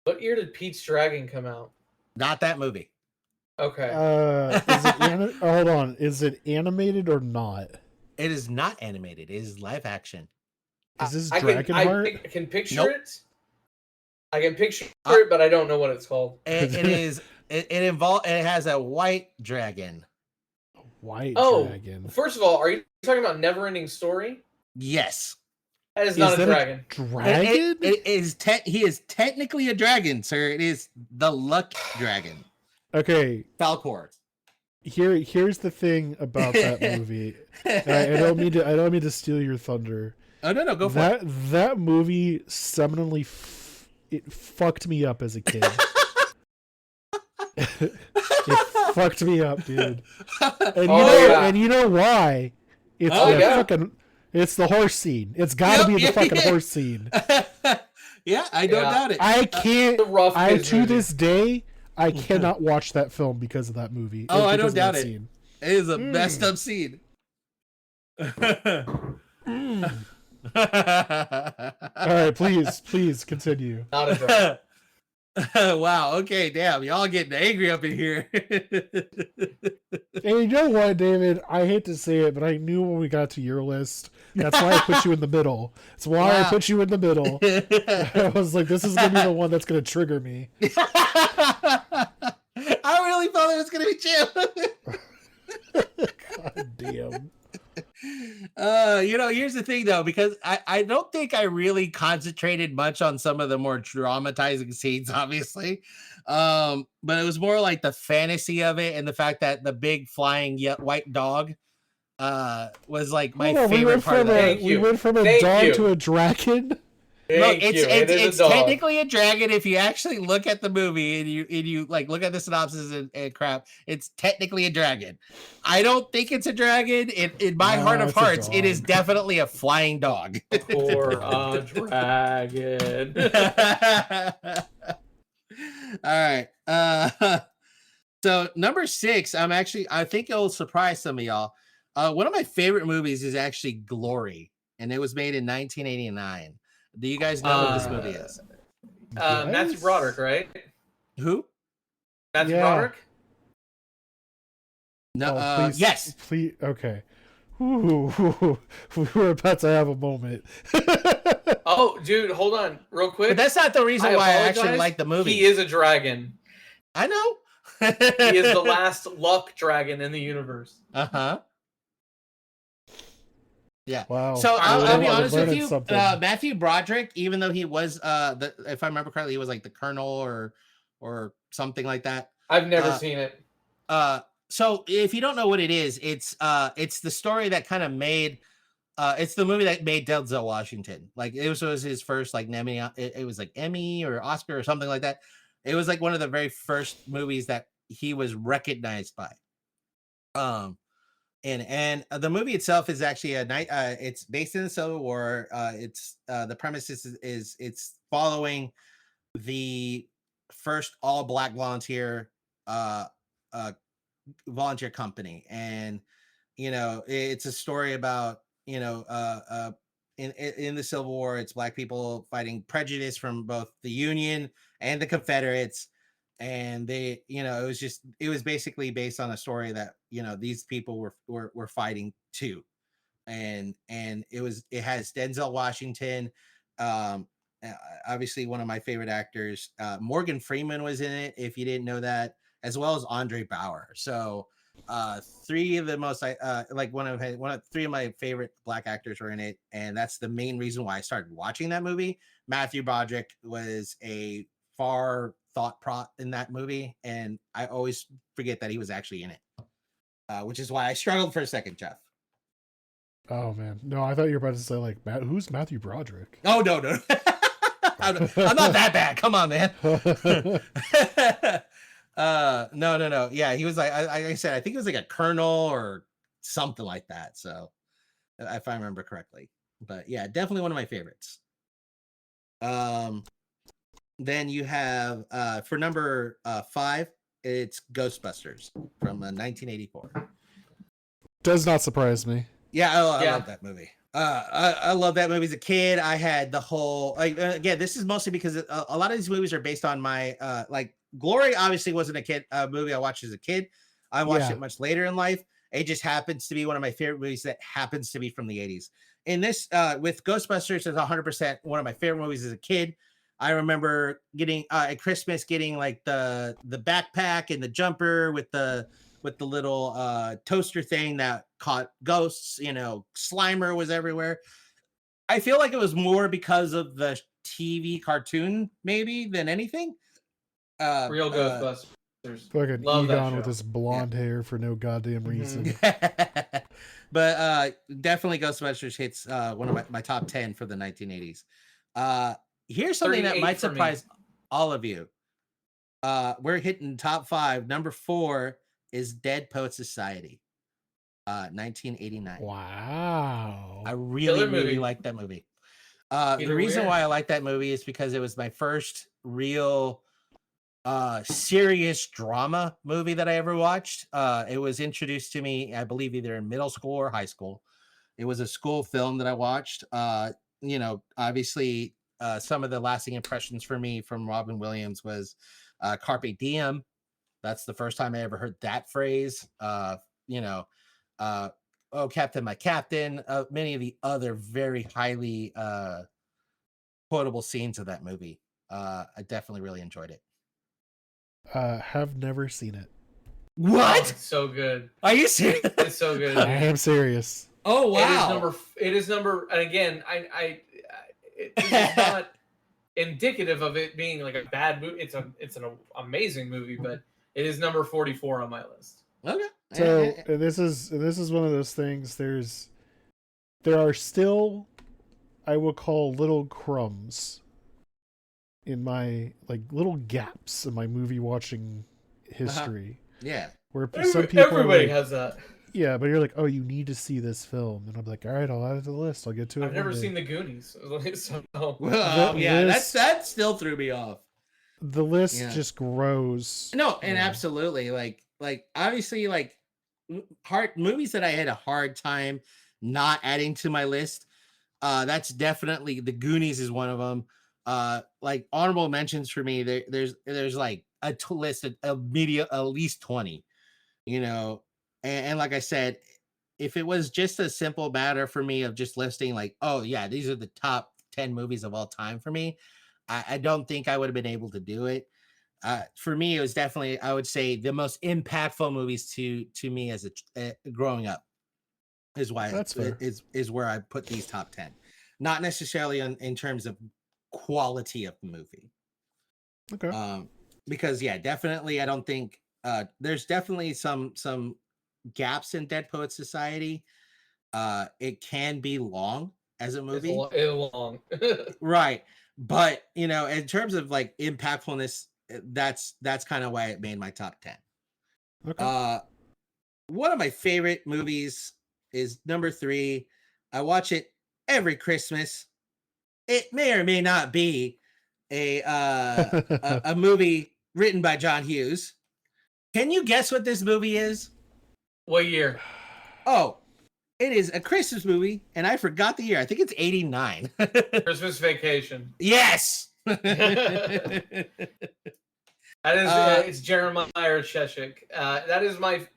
What year did Pete's Dragon come out? Not that movie. Okay. Hold on. Is it animated or not? It is not animated. It is live action. Is this Dragonheart? I can picture it. I can picture it, but I don't know what it's called. It is. It has a white dragon. Dragon. First of all, are you talking about Neverending Story? Yes. That is not a dragon. Dragon? It is. He is technically a dragon, sir. It is the Luck Dragon. Okay. Falcor. Here's the thing about that movie. I don't mean to steal your thunder. Oh no, go for it. That movie seminally it fucked me up as a kid. It fucked me up, dude. And you know why? It's the horse scene. It's got to be the fucking horse scene. Yeah, I don't doubt it. I can't. To this day, I cannot watch that film because of that movie. Oh, I don't doubt it. Scene. It is a messed up scene. All right, please continue. Not a dragon. Wow. Okay. Damn. Y'all getting angry up in here. And you know what, David? I hate to say it, but I knew when we got to your list. That's why I put you in the middle. That's why I Wow. put you in the middle. I was like, this is going to be the one that's going to trigger me. I really thought it was going to be Jim. God damn. Here's the thing though, because I don't think I really concentrated much on some of the more dramatizing scenes, obviously. But it was more like the fantasy of it and the fact that the big flying white dog was like my favorite part of that. We went from a dog to a dragon. Look, it's technically a dragon if you actually look at the movie and you like look at the synopsis and crap. It's technically a dragon. I don't think it's a dragon. In my heart of hearts, it is definitely a flying dog. Or a dragon. All right. So number 6, I think it'll surprise some of y'all. One of my favorite movies is actually Glory, and it was made in 1989. Do you guys know what this movie is? Matthew Broderick, right? Who? Matthew Broderick? No. Yes. Please. Okay. Ooh, we were about to have a moment. Oh, dude, hold on, real quick. But that's not the reason why I actually like the movie. He is a dragon. I know. He is the last luck dragon in the universe. Yeah. Wow. So I'll be honest with you, Matthew Broderick, even though he was if I remember correctly, he was like the colonel or something like that. I've never seen it. So if you don't know what it is, it's the story that kind of made it's the movie that made Denzel Washington. Like it was his first like Emmy, it was like Emmy or Oscar or something like that. It was like one of the very first movies that he was recognized by. And the movie itself is actually it's based in the Civil War. It's the premise is it's following the first all black volunteer volunteer company, and it's a story about in the Civil War, it's black people fighting prejudice from both the Union and the Confederates. And they, it was basically based on a story that, these people were fighting too. And it has Denzel Washington, obviously one of my favorite actors. Morgan Freeman was in it, if you didn't know that, as well as Andre Bauer. So three of the most three of my favorite black actors were in it, and that's the main reason why I started watching that movie. Matthew Broderick was a far thought prop in that movie, and I always forget that he was actually in it, which is why I struggled for a second, Geoff. Oh man, no, I thought you were about to say like, who's Matthew Broderick? Oh no. I'm not that bad. Come on, man. No. Yeah, he was like I said, I think it was like a colonel or something like that. So if I remember correctly, but yeah, definitely one of my favorites. Then you have for number 5, it's Ghostbusters from 1984. Does not surprise me. Yeah, I love that movie. I love that movie as a kid. I had the whole again. This is mostly because a lot of these movies are based on my like Glory. Obviously, wasn't a movie I watched as a kid. I watched it much later in life. It just happens to be one of my favorite movies that happens to be from the 80s. In this, with Ghostbusters, is 100% one of my favorite movies as a kid. I remember getting at Christmas, getting like the backpack and the jumper with the little toaster thing that caught ghosts. Slimer was everywhere. I feel like it was more because of the TV cartoon maybe than anything. Real Ghostbusters. Fucking Egon with his blonde hair for no goddamn reason. But definitely Ghostbusters hits one of my top 10 for the 1980s. Here's something that might surprise all of you. We're hitting top 5. Number 4 is Dead Poet Society, 1989. Wow. I really like that movie. The reason why I like that movie is because it was my first real serious drama movie that I ever watched. It was introduced to me, I believe, either in middle school or high school. It was a school film that I watched. Obviously, some of the lasting impressions for me from Robin Williams was Carpe Diem. That's the first time I ever heard that phrase. You know, Oh Captain, My Captain. Many of the other very highly quotable scenes of that movie. I definitely really enjoyed it. Have never seen it. Oh, What? it's so good. Are you serious? It's so good. I am serious. Oh wow! It is number. And again, this is not indicative of it being like a bad movie. It's an amazing movie, but it is number 44 on my list. Okay. So and this is one of those things. There are still, I will call, little crumbs in my, like, little gaps in my movie watching history. Yeah. Where some people Everybody like, has that. yeah, but you're like, oh, you need to see this film, and I'm like, all right, I'll add it to the list. I'll get to it. I've never seen The Goonies. So, Well, yeah, that still threw me off. The list just grows. No, and absolutely, like obviously, like hard movies that I had a hard time not adding to my list. That's definitely The Goonies is one of them. Like honorable mentions for me. There's like a list of media at least 20. You know, and like I said, if it was just a simple matter for me of just listing like, oh yeah, these are the top 10 movies of all time for me, I don't think I would have been able to do it. For me, it was definitely, I would say, the most impactful movies to me as a growing up is why That's fair. is where I put these top 10, not necessarily in terms of quality of the movie. Okay. Because yeah, definitely, I don't think there's definitely some gaps in Dead Poet Society. It can be long as a movie. It's long. Right. But you know, in terms of like impactfulness, that's kind of why it made my top 10. Okay. One of my favorite movies is number 3. I watch it every Christmas. It may or may not be a movie written by John Hughes. Can you guess what this movie is? What year? Oh, it is a Christmas movie, and I forgot the year. I think it's 89. Christmas Vacation. Yes. That is it's Jeremiah Sheshik. That is my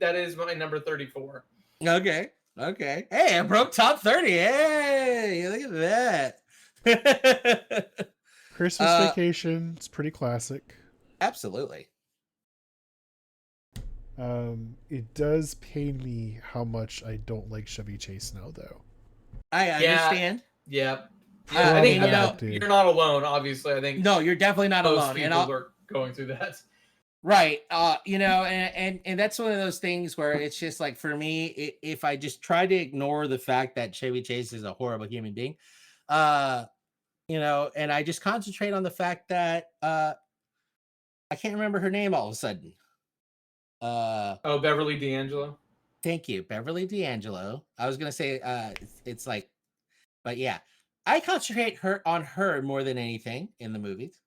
number 34. Okay. Hey, I broke top 30. Hey, look at that. Christmas Vacation. It's pretty classic. Absolutely. It does pain me how much I don't like Chevy Chase now, though. I understand. Yeah. I think mean, you're not alone. Obviously, I think no, you're definitely not most alone. people are going through that. Right. You know, and that's one of those things where it's just like, for me, if I just try to ignore the fact that Chevy Chase is a horrible human being, you know, and I just concentrate on the fact that I can't remember her name all of a sudden. Beverly D'Angelo. Thank you, Beverly D'Angelo. I was gonna say it's like, but yeah, I concentrate on her more than anything in the movies.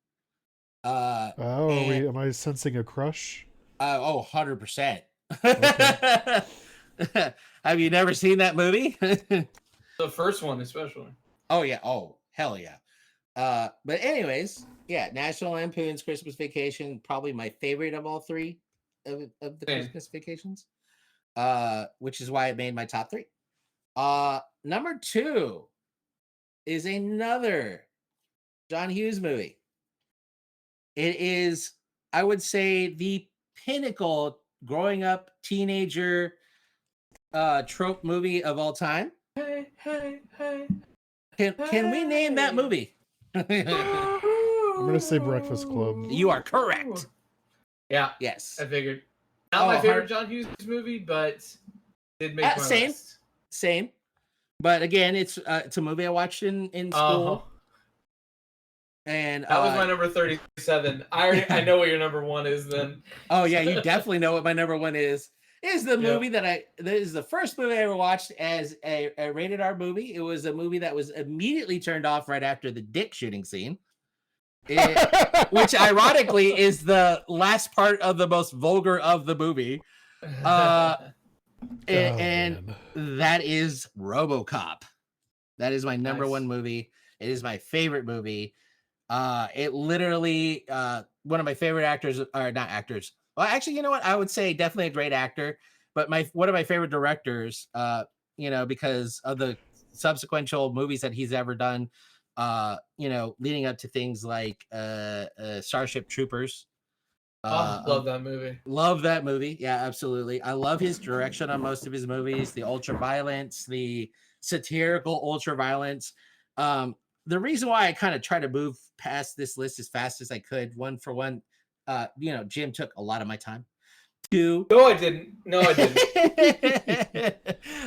Am I sensing a crush? 100%. Okay. Have you never seen that movie? The first one, especially. Oh yeah. Oh hell yeah. But anyways, yeah, National Lampoon's Christmas Vacation, probably my favorite of all 3 of the Christmas Vacations. Which is why it made my top 3. Number 2 is another John Hughes movie. It is, I would say, the pinnacle growing up teenager trope movie of all time. Hey. Can we name that movie? I'm gonna say Breakfast Club. You are correct. Yeah. Yes. I figured. Not my favorite John Hughes movie, but did make my list. Same. But again, it's a movie I watched in school. And that was my number 37. I know what your number 1 is then. Oh yeah, you definitely know what my number 1 is. It is the movie that is the first movie I ever watched as a rated R movie. It was a movie that was immediately turned off right after the dick shooting scene. Which ironically is the last part of the most vulgar of the movie. And that is RoboCop. That is my number 1 movie. It is my favorite movie. It literally one of my favorite actors, or not actors. Well, actually, you know what? I would say definitely a great actor, but my one of my favorite directors, because of the subsequential movies that he's ever done, leading up to things like Starship Troopers. Oh, Uh, love that movie. Love that movie. Yeah, absolutely. I love his direction on most of his movies, the ultra violence, the satirical ultra violence. The reason why I kind of try to move past this list as fast as I could, one for one, Jim took a lot of my time. Two, No, I didn't. No, I didn't.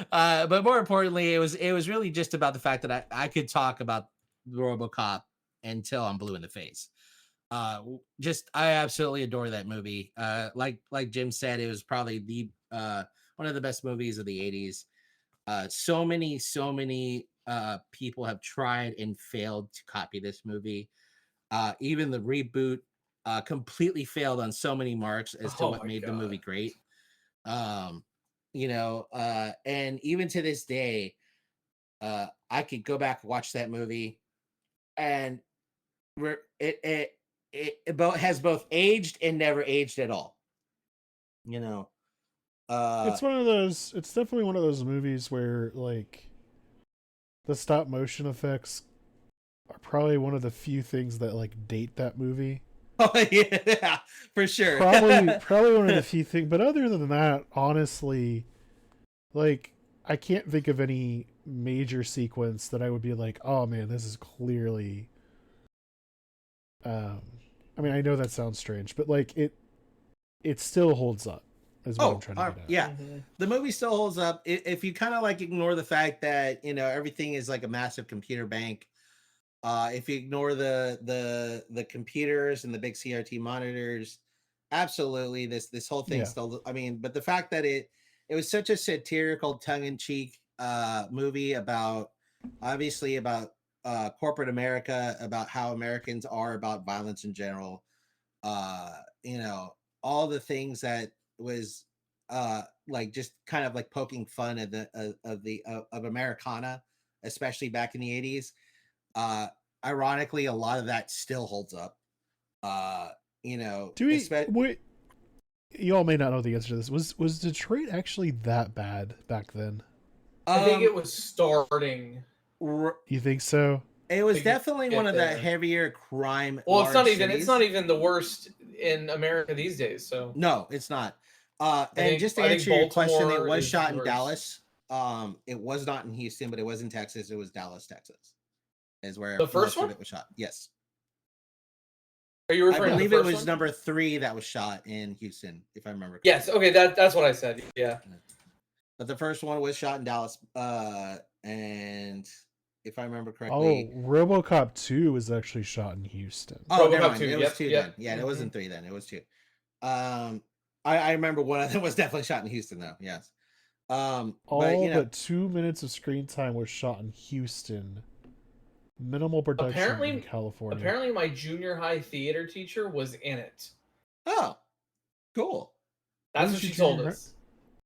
but more importantly, it was really just about the fact that I could talk about RoboCop until I'm blue in the face. Just I absolutely adore that movie. Like Jim said, it was probably the one of the best movies of the 80s. So many people have tried and failed to copy this movie. Even the reboot completely failed on so many marks as to Oh what my made the god. movie great. And even to this day, I could go back and watch that movie, and where it both has both aged and never aged at all. You know, uh, It's one of those. It's definitely one of those movies where like the stop motion effects are probably one of the few things that like date that movie. oh yeah, for sure. Probably one of the few things. But other than that, honestly, like I can't think of any major sequence that I would be like, oh man, this is clearly. Um, I mean, I know that sounds strange, but like it still holds up. Is what I'm trying to get at. Yeah, Mhm. the movie still holds up. If you kind of like ignore the fact that everything is like a massive computer bank. If you ignore the computers and the big CRT monitors, absolutely this whole thing Yeah. still. I mean, but the fact that it was such a satirical, tongue in cheek movie about obviously about corporate America, about how Americans are about violence in general. Uh, you know, all the things that was like just kind of like poking fun at of Americana, especially back in the 80s. uh Ironically, a lot of that still holds up. uh Do we? especially Wait, you all may not know the answer to this. Was Detroit actually that bad back then? I think um it was starting You think so? it was to definitely one get of the there. heavier crime Well, it's not large even. It's cities. not even the worst in America these days. So No, it's not. I And think just to I think answer your question, it Baltimore was is shot the in worst. Dallas. It was not in Houston, but it was in Texas. It was Dallas, Texas, is where The first most of one? it was shot. Yes. Are you I referring to the believe it first was one? number 3 that was shot in Houston, if I remember Yes. correctly. Okay. That's what I said. Yeah. But the first one was shot in Dallas. And if I remember correctly, Oh, RoboCop 2 was actually shot in Houston. oh, never RoboCop mind. 2. It was Yep. 2 then. Yep. Yeah, it Hmm. wasn't 3 then. It was 2. Um, I remember one of them was definitely shot in Houston though. Yes. But All but 2 minutes of screen time was shot in Houston. Minimal production in Apparently, California. apparently, my junior high theater teacher was in it. oh, cool. What That's was what your she told junior high? us.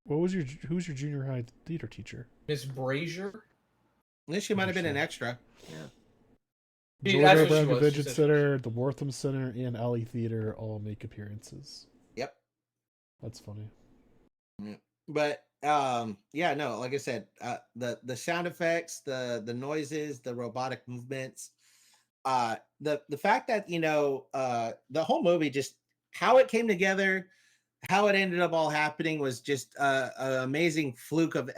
What was your who's your junior high theater teacher? Miss Brazier. At least she might have been an Interesting. extra. Yeah. George That's O. what she Brown was. She Convention said she was. Center, the Wortham Center, and Alley Theater all make appearances. Yep. That's funny. Yeah. But yeah, no, like I said, the sound effects, the noises, the robotic movements, the fact that the whole movie, just how it came together, how it ended up all happening was just an amazing fluke of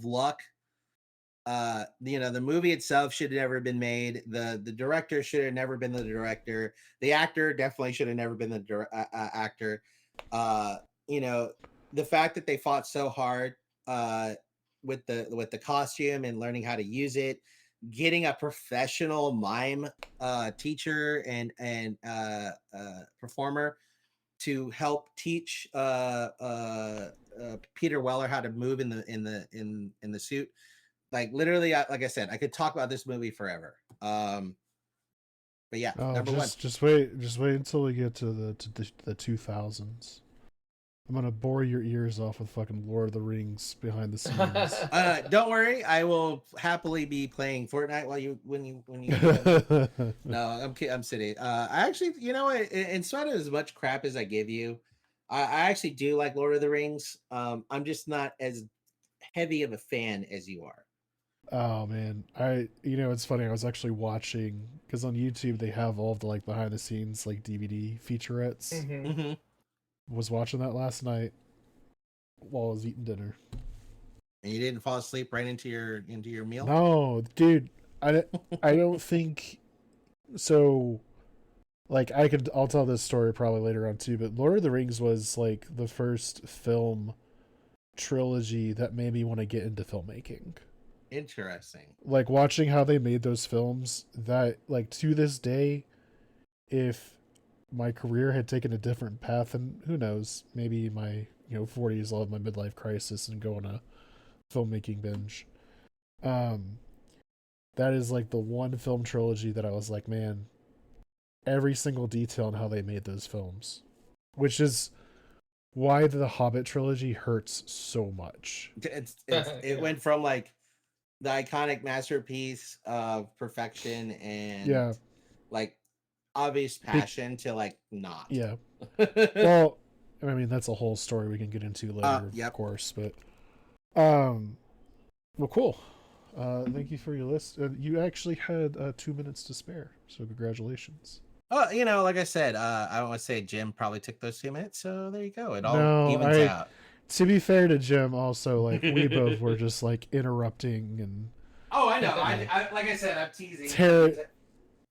luck. The movie itself should have never been made. The director should have never been the director. The actor definitely should have never been the actor. uh you know the fact that they fought so hard uh with the costume and learning how to use it, getting a professional mime teacher and performer to help teach Peter Weller how to move in the suit. Like literally, like I said, I could talk about this movie forever. But yeah, Oh, number one. just wait until we get to the 2000s. I'm gonna bore your ears off with fucking Lord of the Rings behind the scenes. Don't worry, I will happily be playing Fortnite while you when you No, I'm kidding. I actually, you know what? In spite of as much crap as I give you, I actually do like Lord of the Rings. I'm just not as heavy of a fan as you are. Oh man, it's funny. I was actually watching because on YouTube they have all of the like behind the scenes like DVD featurettes. Mhm. Mm-hmm. Was watching that last night while I was eating dinner. And you didn't fall asleep right into your meal? No, dude, I don't think so. Like I'll tell this story probably later on too. But Lord of the Rings was like the first film trilogy that made me want to get into filmmaking. Interesting. Like watching how they made those films, that like to this day, if my career had taken a different path, and who knows, maybe my 40s I'll have my midlife crisis and go on a filmmaking binge. Um, that is like the one film trilogy that I was like, man, every single detail on how they made those films, which is why the Hobbit trilogy hurts so much. It Yeah. went from like the iconic masterpiece of perfection and Yeah, like obvious passion to like not. yeah. Well, I mean that's a whole story we can get into later, of Yep. course. But well, cool. Thank you for your list. You actually had 2 minutes to spare, so congratulations. Oh, like I said, I want to say Jim probably took those 2 minutes, so there you go. It all No, evens out. to be fair to Jim, also like we both were just like interrupting and Oh, I know. I like I said, I'm teasing.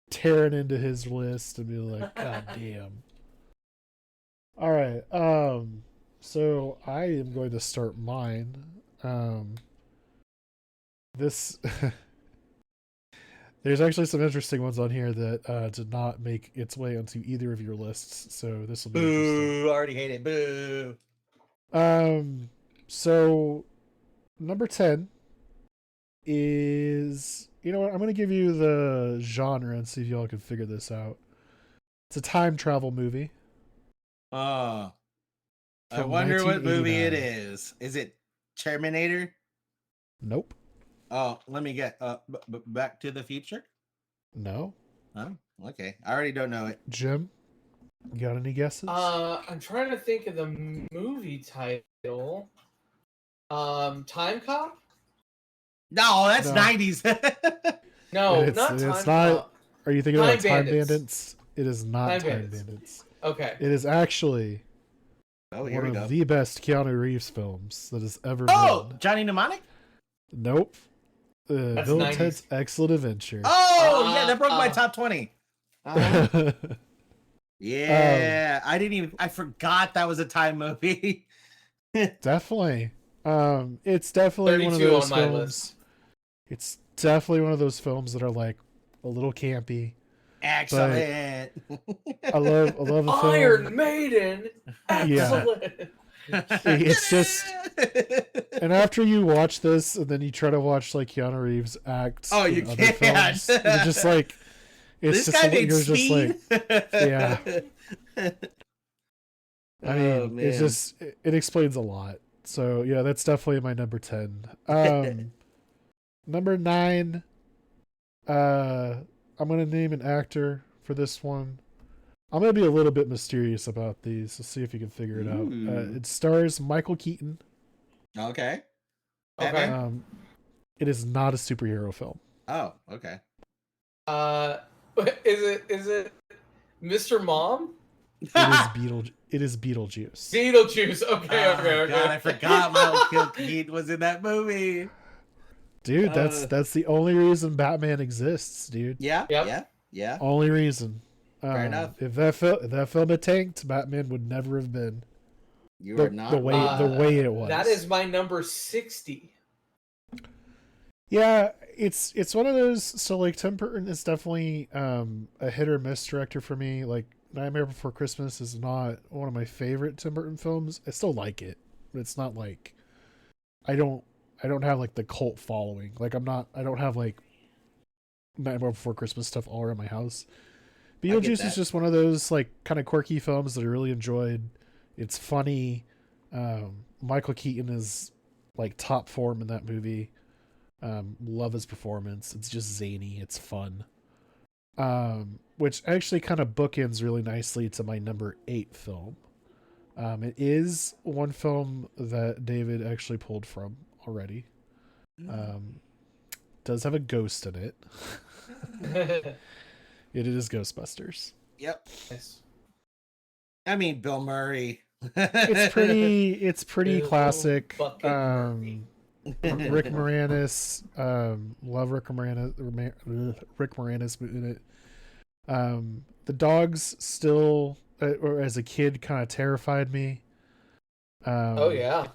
tearing into his list and be like, God damn. All right. So I am going to start mine. This there's actually some interesting ones on here that did not make its way onto either of your lists, so this will be interesting. Boo! I already hate it. Boo! So number 10 is, you know what? I'm gonna give you the genre and see if y'all can figure this out. It's a time travel movie. I From wonder what movie it 1989. is. Is it Terminator? Nope. Oh, let me get Back to the Future. No. Oh, okay. I already don't know it. Jim, you got any guesses? I'm trying to think of the movie title. Time Cop? No, that's No. 90s. No, It's not Time not. Cop. Are you thinking Time about Time Bandits. Bandits? It is not Time Time Bandits. Bandits. Okay. It is actually Oh, here we one go. of the best Keanu Reeves films that has ever Oh, been. Johnny Mnemonic? Nope. That's Bill 90s. and Ted's Excellent Adventure. Oh, yeah, that broke my top 20. Yeah, I forgot that was a time movie. Definitely. It's definitely one of 32 those on my films. list. It's definitely one of those films that are like a little campy. Excellent. I love the film. Iron Maiden. Excellent. It's just, and after you watch this and then you try to watch like Keanu Reeves act Oh, in you other can't. films, you're just like, it's This just guy you're made just Speed. like, yeah. I mean, Oh, it's man. just it explains a lot. So yeah, that's definitely my number 10. Number 9, I'm gonna name an actor for this one. I'm gonna be a little bit mysterious about these. So see if you can figure it out. Ooh. It stars Michael Keaton. Okay. Okay. Batman? It is not a superhero film. Oh, okay. Is it Mr. Mom? It is Beetlejuice. Beetlejuice. Okay, Oh, okay. God, I forgot Michael Keaton was in that movie. Dude, that's the only reason Batman exists, dude. Yeah, Yep. yeah. Only reason. Fair enough. If that film had tanked, Batman would never have been You are not the way it was. That is my number 60. Yeah, it's one of those. So like Tim Burton is definitely a hit or miss director for me. Like Nightmare Before Christmas is not one of my favorite Tim Burton films. I still like it, but it's not like I don't have like the cult following. Like I don't have like Nightmare Before Christmas stuff all around my house. Beetlejuice is just one of those like kind of quirky films that I really enjoyed. It's funny. Michael Keaton is like top form in that movie. Love his performance. It's just zany. It's fun. Which actually kind of bookends really nicely to my number 8 film. It is one film that David actually pulled from already. Does have a ghost in it. It is Ghostbusters. Yep. Nice. I mean, Bill Murray. It's pretty Bill classic. fucking Murray. Rick Moranis, love Rick Moranis in it. The dogs still, or as a kid, kind of terrified me. Oh yeah.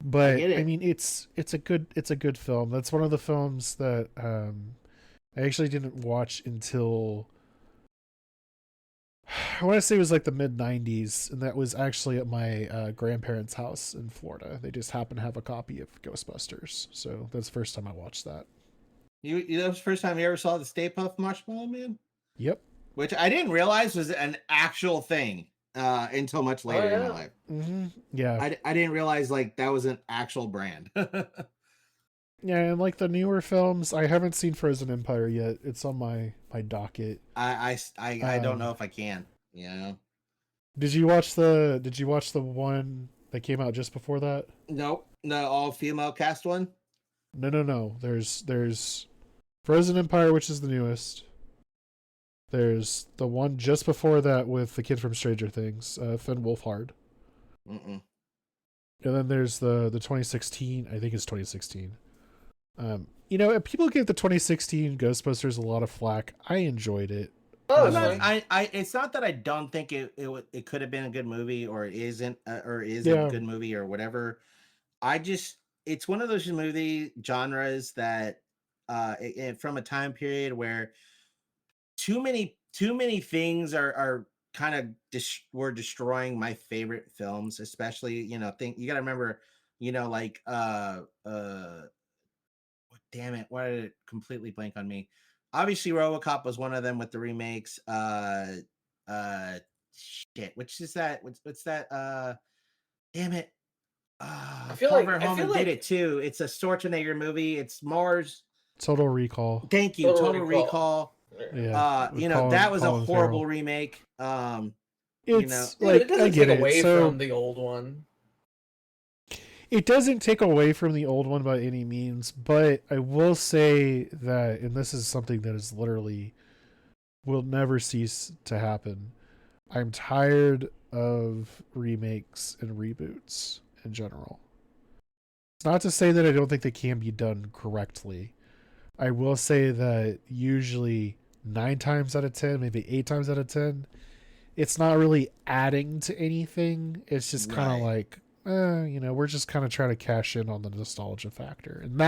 But I mean, it's a good film. That's one of the films that I actually didn't watch until I want to say it was like the mid '90s, and that was actually at my grandparents' house in Florida. They just happened to have a copy of Ghostbusters, so that's the first time I watched that. That was the first time you ever saw the Stay Puft Marshmallow Man? Yep. Which I didn't realize was an actual thing until much later in my life. Mm-hmm. Yeah. I didn't realize like that was an actual brand. Yeah, and like the newer films, I haven't seen Frozen Empire yet. It's on my docket. I don't know if I can. You know. Did you watch the one that came out just before that? Nope. The all female cast one. No. There's Frozen Empire, which is the newest. There's the one just before that with the kid from Stranger Things, Finn Wolfhard. Mm-mm. And then there's the 2016. I think it's 2016. People give the 2016 Ghostbusters a lot of flack. I enjoyed it. Oh, It's not that I don't think it could have been a good movie, or it isn't, or is Yeah. a good movie, or whatever. It's one of those movie genres that, from a time period where too many things are kind of were destroying my favorite films, especially you got to remember, like damn it, why did it completely blank on me? Obviously, RoboCop was one of them with the remakes. Shit, which is that? What's that? Damn it. I feel Homan like did it too. It's a Schwarzenegger movie. It's Mars. Total Recall. Thank you. Total Recall. Yeah. That was a Colin horrible Farrell. remake. It's dude, like it doesn't I get take it. away So from the old one. it doesn't take away from the old one by any means, but I will say that, and this is something that is literally will never cease to happen. I'm tired of remakes and reboots in general. It's not to say that I don't think they can be done correctly. I will say that usually 9 times out of 10, maybe 8 times out of 10, it's not really adding to anything. It's just kind of like, we're just kind of trying to cash in on the nostalgia factor. And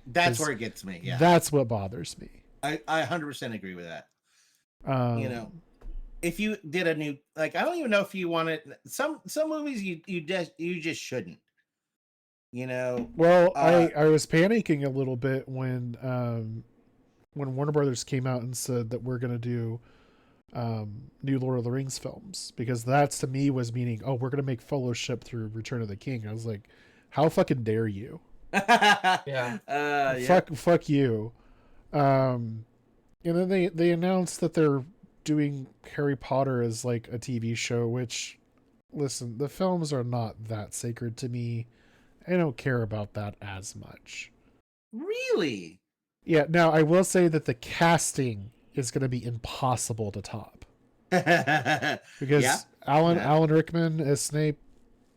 that's where it gets me. Yeah. That's what bothers me. I 100% agree with that. If you did a new, like, I don't even know if you wanted some movies you just shouldn't. Well, I was panicking a little bit when Warner Brothers came out and said that we're going to do new Lord of the Rings films, because that's to me was meaning, oh, we're going to make Fellowship through Return of the King. I was like, how fucking dare you? Yeah. Fuck you. And then they announced that they're doing Harry Potter as like a TV show, which, listen, the films are not that sacred to me. I don't care about that as much. Really? Yeah, now I will say that the casting is going to be impossible to top. Because Alan Rickman as Snape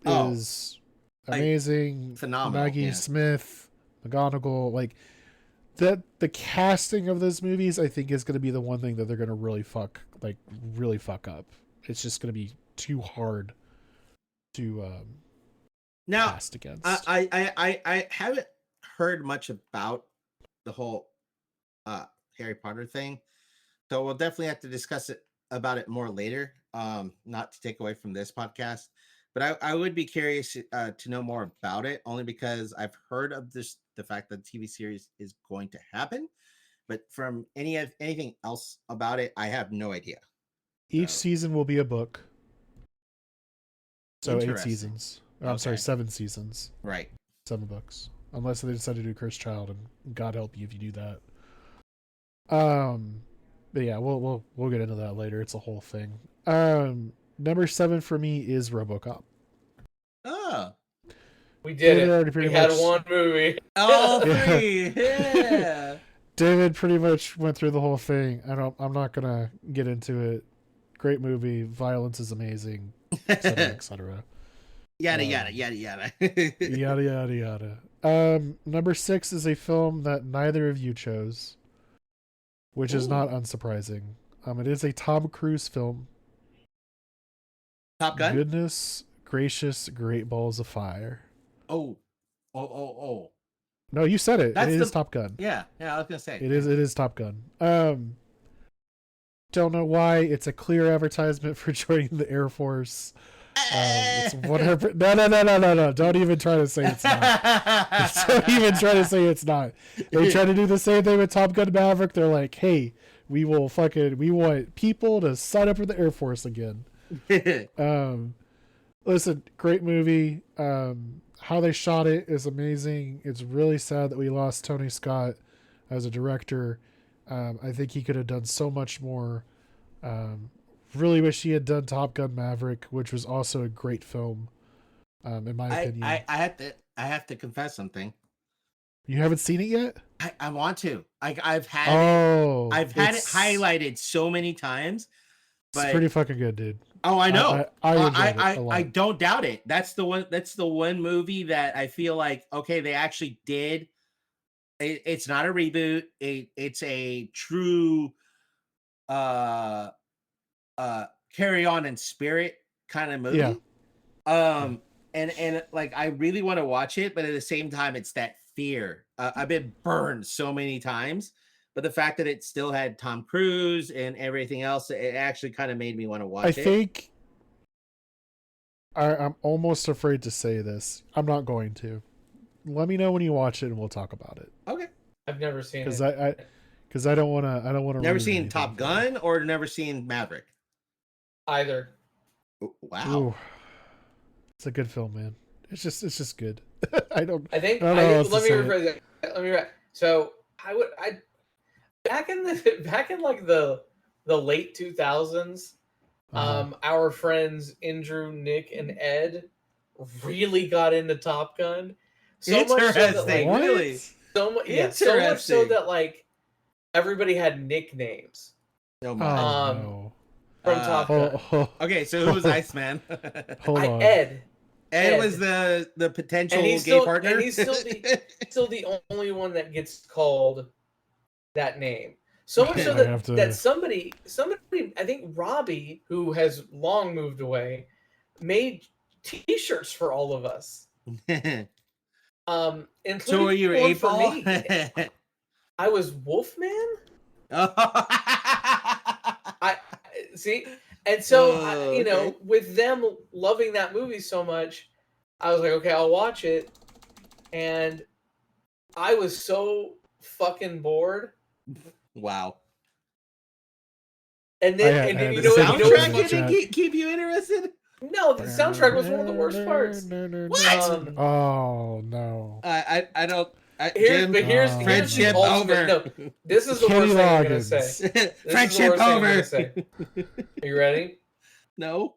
is amazing. Phenomenal. Maggie Smith, McGonagall, like the casting of those movies, I think, is going to be the one thing that they're going to really fuck up. It's just going to be too hard to cast against. I haven't heard much about the whole Harry Potter thing, so we'll definitely have to discuss about it more later. Not to take away from this podcast, but I would be curious to know more about it, only because I've heard of the fact that the TV series is going to happen, but from anything else about it, I have no idea. Each season will be a book. So 8 seasons. I'm sorry, Okay. 7 seasons, Right. 7 books. Unless they decide to do Cursed Child, and God help you if you do that. But yeah, we'll get into that later. It's a whole thing. Number 7 for me is RoboCop. Oh. We did David already it. pretty We had much- one movie. All Yeah. 3. Yeah. David pretty much went through the whole thing. I'm not gonna get into it. Great movie. Violence is amazing, etc., etc. Yada yada yada yada. Yada yada yada. Number 6 is a film that neither of you chose, which is Ooh. not unsurprising. It is a Tom Cruise film. Top Gun. Goodness gracious, Great Balls of Fire. Oh. Oh. No, you said it. That's It is the- Top Gun. Yeah. I was gonna say It is Top Gun. Don't know why. It's a clear advertisement for joining the Air Force. It's whatever. No. Don't even try to say it's not. Don't even try to say it's not. They try to do the same thing with Top Gun Maverick. They're like, hey, we want people to sign up for the Air Force again. Listen, great movie. How they shot it is amazing. It's really sad that we lost Tony Scott as a director. I think he could have done so much more. Really wish he had done Top Gun Maverick, which was also a great film, in my opinion. I have to confess something. You haven't seen it yet? I want to. I've had Oh, it it's- highlighted so many times. It's But pretty fucking good, dude. oh, I know. I enjoyed it a lot. I don't doubt it. That's the one movie that I feel like, okay, they actually did. It's not a reboot. It's a true carry on in spirit kind of movie. Yeah. And like I really want to watch it, but at the same time, it's that fear. I've been burned so many times, but the fact that it still had Tom Cruise and everything else, it actually kind of made me want to watch it. I think I'm almost afraid to say this. I'm not going to. Let me know when you watch it, and we'll talk about it. Okay. I've never seen Because it. I don't want to. Never seen Top Gun or never seen Maverick. Either. Wow. Ooh. It's a good film, man. It's just good. I don't. I think. I don't know how else Let to me say rephrase it. Let me. So I back in like the late 2000s. Our friends Andrew, Nick, and Ed really got into Top Gun. So much so that Interesting. like, Really? so much so Interesting. that like everybody had nicknames Oh Oh, my. no. from Top Gun. Okay, so who was Iceman? Hold on. Ed. Ed was the potential And he's gay still partner. and he's still the only one that gets called that name. So much so I have to- that somebody, I think Robbie, who has long moved away, made T-shirts for all of us. So Including were you one eight for ball? me. I was Wolfman. I see, and so okay. with them loving that movie so much, I was like, okay, I'll watch it, and I was so fucking bored. Wow. And then, I and then had you the know same what? Soundtrack Watch didn't that. keep you interested? No, the soundtrack was one of the worst parts. What? Oh no. I don't. Here's Jim, the friendship ultimate. over. No, this is the Kenny worst thing I'm gonna Loggins. say. This is the Friendship worst thing I'm over. gonna say. Are you ready? No.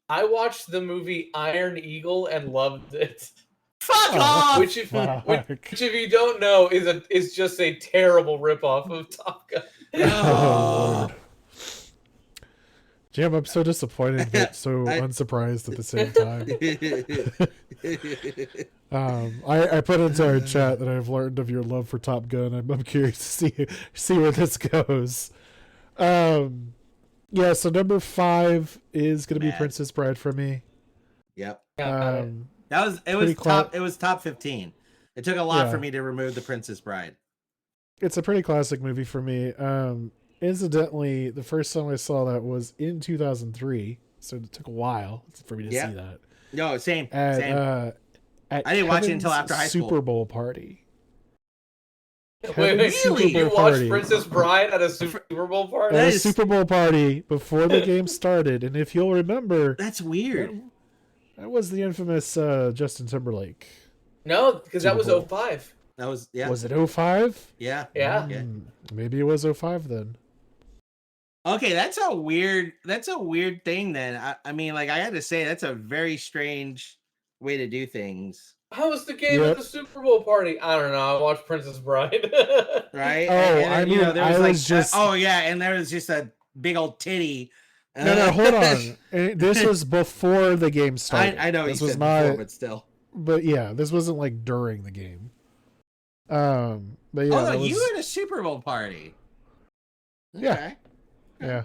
I watched the movie Iron Eagle and loved it. Fuck Oh, off. Which if Fuck. which if you don't know is just a terrible ripoff of Top Gun. Oh, Lord. Jim, I'm so disappointed but so I- unsurprised at the same time. I put into our chat that I've learned of your love for Top Gun. I'm curious to see where this goes. Yeah, so number 5 is gonna be Mad. Princess Bride for me. Yep. Um, It was Pretty top. It was top 15. It took a lot Yeah. for me to remove the Princess Bride. it's a pretty classic movie for me. Incidentally, the first time I saw that was in 2003, so it took a while for me to Yeah. see that. No, same. At, Same. At I didn't watch it until Kevin's after high school. Super Bowl party. Wait, Kevin's Super you Bowl watched party. Princess Bride at a Super Bowl party? At a is- Super Bowl party before the game started, and if you'll remember, That's weird. That was the infamous Justin Timberlake. No, because that was Super Bowl. 05. That was Was it 05? Yeah. Yeah. Maybe it was 05 then. Okay, that's a weird thing then. I mean, like I had to say that's a very strange way to do things. How was the game at the Super Bowl party? I don't know. I watched Princess Bride. Right? Oh, and I mean, there I was like was just oh yeah, and there was just a big old titty. No, hold on. This was before the game started. I know this you was said not, before, but still. But yeah, this wasn't like during the game. But yeah, Oh no, that was, you were at a Super Bowl party. Yeah. Okay. Yeah.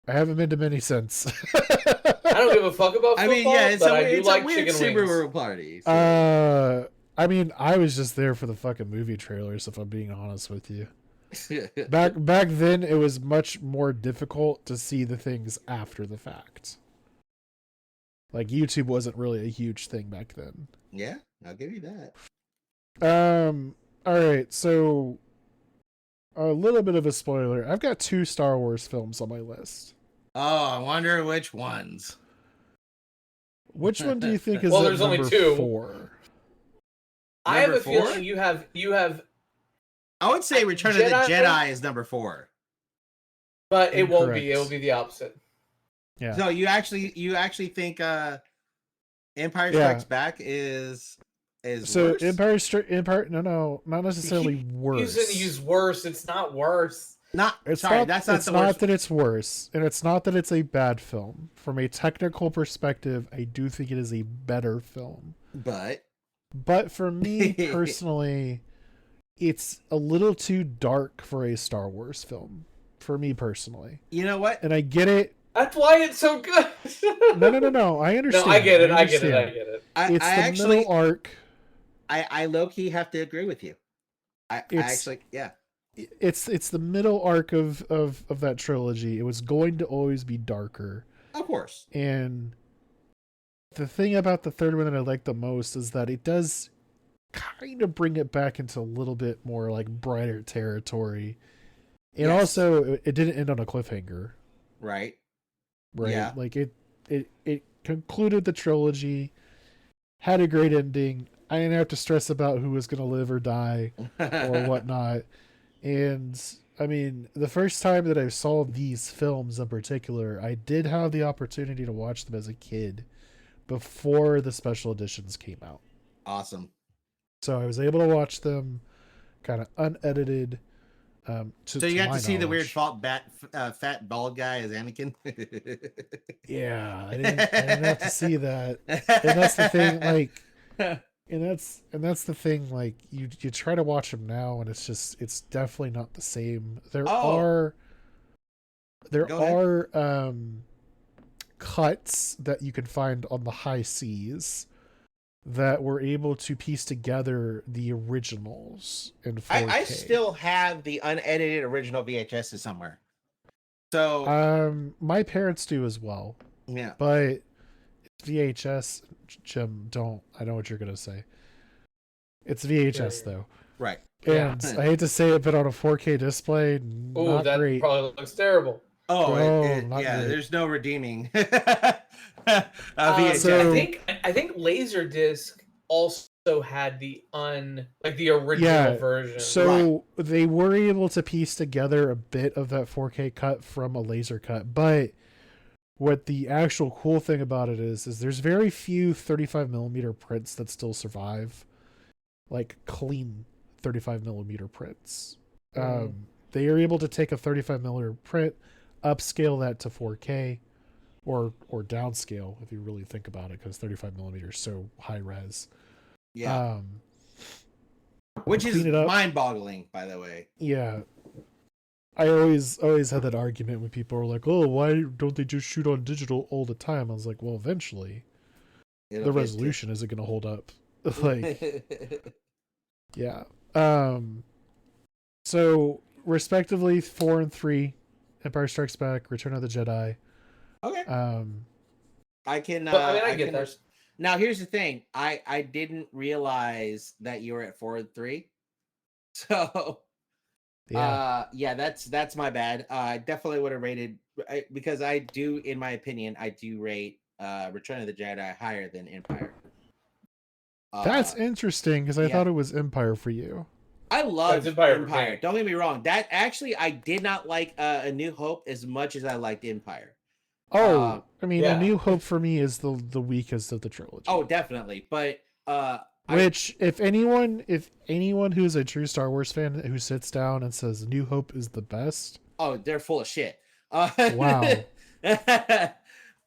I haven't been to many since. I don't give a fuck about football, I mean, yeah, it's but a, I do it's like a weird chicken Super wings. Bowl party. So. I mean, I was just there for the fucking movie trailers, if I'm being honest with you. Back then, it was much more difficult to see the things after the fact. Like, YouTube wasn't really a huge thing back then. Yeah, I'll give you that. All right, so a little bit of a spoiler. I've got 2 Star Wars films on my list. Oh, I wonder which ones. Which one do you think is Well, at there's only number 2. 4? I have Number a 4? feeling you have, I would say Return of the Jedi is number 4. but it won't be. Incorrect. It will be the opposite. Yeah. So you actually think Empire Strikes Back is so worse? Empire no, not necessarily worse. He's gonna use worse. It's not worse. It's sorry, not, that's not it's the not worst. that it's worse, and it's not that it's a bad film. From a technical perspective, I do think it is a better film. But for me personally, it's a little too dark for a Star Wars film. For me personally. You know what? And I get it. That's why it's so good. No. I understand. No, I get it. It's I the actually, middle arc. I low-key have to agree with you. I actually, yeah. It's the middle arc of that trilogy. It was going to always be darker. Of course. And the thing about the third one that I like the most is that it does kind of bring it back into a little bit more like brighter territory. And also it didn't end on a cliffhanger. Right. Yeah. Like it concluded the trilogy, had a great ending. I didn't have to stress about who was going to live or die or whatnot. And I mean, the first time that I saw these films in particular, I did have the opportunity to watch them as a kid before the special editions came out. Awesome. So I was able to watch them kind of unedited. So you got to see the weird fat bald guy as Anakin. Yeah, I didn't have to see that. And that's the thing, like, and that's the thing, like, you try to watch them now, and it's definitely not the same. There are cuts that you can find on the high seas that were able to piece together the originals in 4K. I still have the unedited original VHSs somewhere. So my parents do as well. Yeah. But VHS, Jim, I know what you're gonna say. It's VHS though. Right. And I hate to say it, but on a 4K display, not that great. probably looks terrible. Yeah, great. there's no redeeming. VHS. I think Laserdisc also had the original version. So they were able to piece together a bit of that 4K cut from a laser cut, but what the actual cool thing about it is there's very few 35mm prints that still survive, like clean 35mm prints. They are able to take a 35mm print, upscale that to 4K, or downscale if you really think about it, because 35mm is so high res. Yeah. Which is mind-boggling, by the way. Yeah. I always had that argument when people were like, "Oh, why don't they just shoot on digital all the time?" I was like, "Well, eventually, the resolution isn't going to hold up." Like, yeah. So respectively, 4 and 3, Empire Strikes Back, Return of the Jedi. Okay. I can. I get that. Now, here's the thing. I didn't realize that you were at 4 and 3. So. Yeah, that's my bad. I definitely would have rated, because I do, in my opinion, I do rate Return of the Jedi higher than Empire. That's interesting because I yeah. thought it was Empire for you. I love Empire. Empire. Don't get me wrong. That actually, I did not like A New Hope as much as I liked Empire. Oh, I mean, yeah. A New Hope for me is the weakest of the trilogy. Oh, definitely. But which, if anyone who's a true Star Wars fan who sits down and says New Hope is the best, oh, they're full of shit. Wow.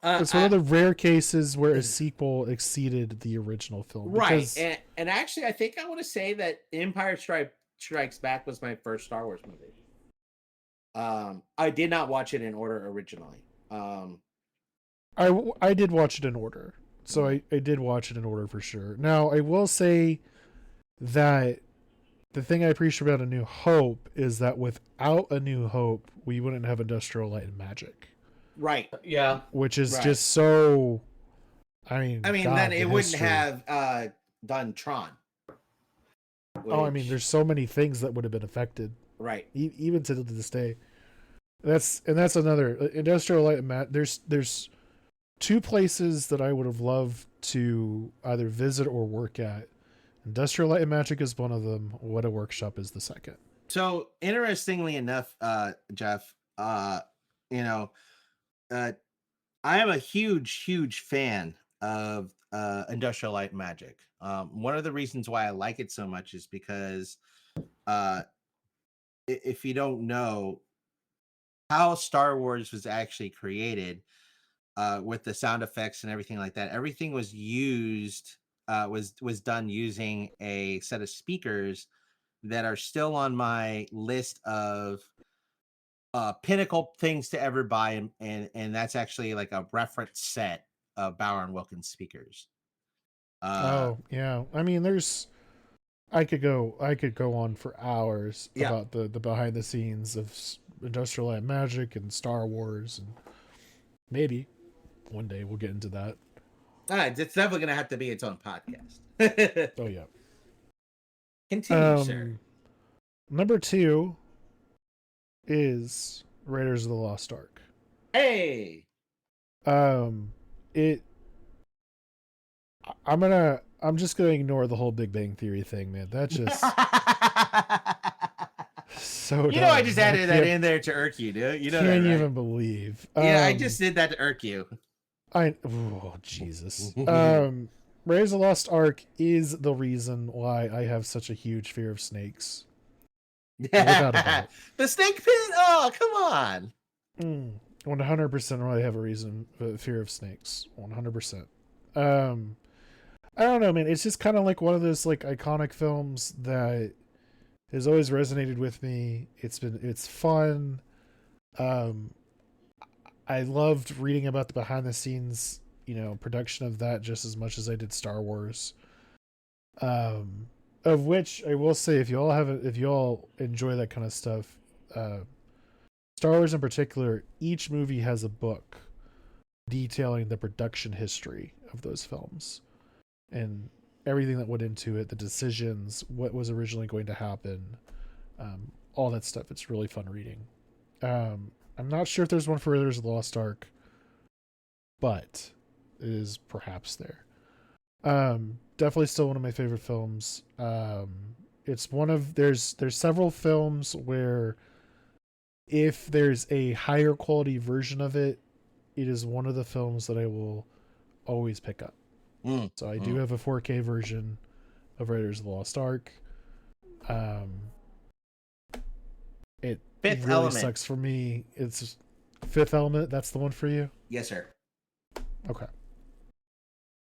It's one of the rare cases where a sequel exceeded the original film. Right. Because, And actually, I think I want to say that Empire Strikes Back was my first Star Wars movie. I did not watch it in order originally. I did watch it in order. So I did watch it in order for sure. Now, I will say that the thing I appreciate about A New Hope is that without A New Hope, we wouldn't have Industrial Light and Magic. Right. Yeah. Which is just so. I mean, God, then it wouldn't have done Tron. Oh, I mean, there's so many things that would have been affected. Right. Even to this day. That's another Industrial Light and Magic. There's two places that I would have loved to either visit or work at. Industrial Light and Magic is one of them. What a Workshop is the second. So interestingly enough, Geoff, I am a huge fan of Industrial Light and Magic. One of the reasons why I like it so much is because if you don't know how Star Wars was actually created, with the sound effects and everything like that, everything was used was done using a set of speakers that are still on my list of pinnacle things to ever buy, and that's actually like a reference set of Bauer and Wilkins speakers. Oh yeah, I mean, I could go on for hours about the behind the scenes of Industrial Light and Magic and Star Wars, and maybe one day we'll get into that. It's definitely gonna have to be its own podcast. Oh yeah. Continue, sir. Number 2 is Raiders of the Lost Ark. Hey. I'm just gonna ignore the whole Big Bang Theory thing, man. That just so dumb. I just added that in there to irk you, dude. You know can't that, right? even believe. Yeah, I just did that to irk you. Oh Jesus. Raiders of the Lost Ark is the reason why I have such a huge fear of snakes. Without a doubt. The snake pit? Oh, come on. 100% why I have a reason fear of snakes. 100%. I don't know, man. It's just kind of like one of those like iconic films that has always resonated with me. It's fun. I loved reading about the behind the scenes, production of that just as much as I did Star Wars. Of which I will say, if you all enjoy that kind of stuff, Star Wars in particular, each movie has a book detailing the production history of those films and everything that went into it, the decisions, what was originally going to happen, all that stuff. It's really fun reading. I'm not sure if there's one for Raiders of the Lost Ark, but it is perhaps there. Definitely still one of my favorite films. It's one of there's several films where if there's a higher quality version of it, it is one of the films that I will always pick up. So I do have a 4K version of Raiders of the Lost Ark. It Fifth really Element sucks for me. It's Fifth Element. That's the one for you? Yes, sir. Okay.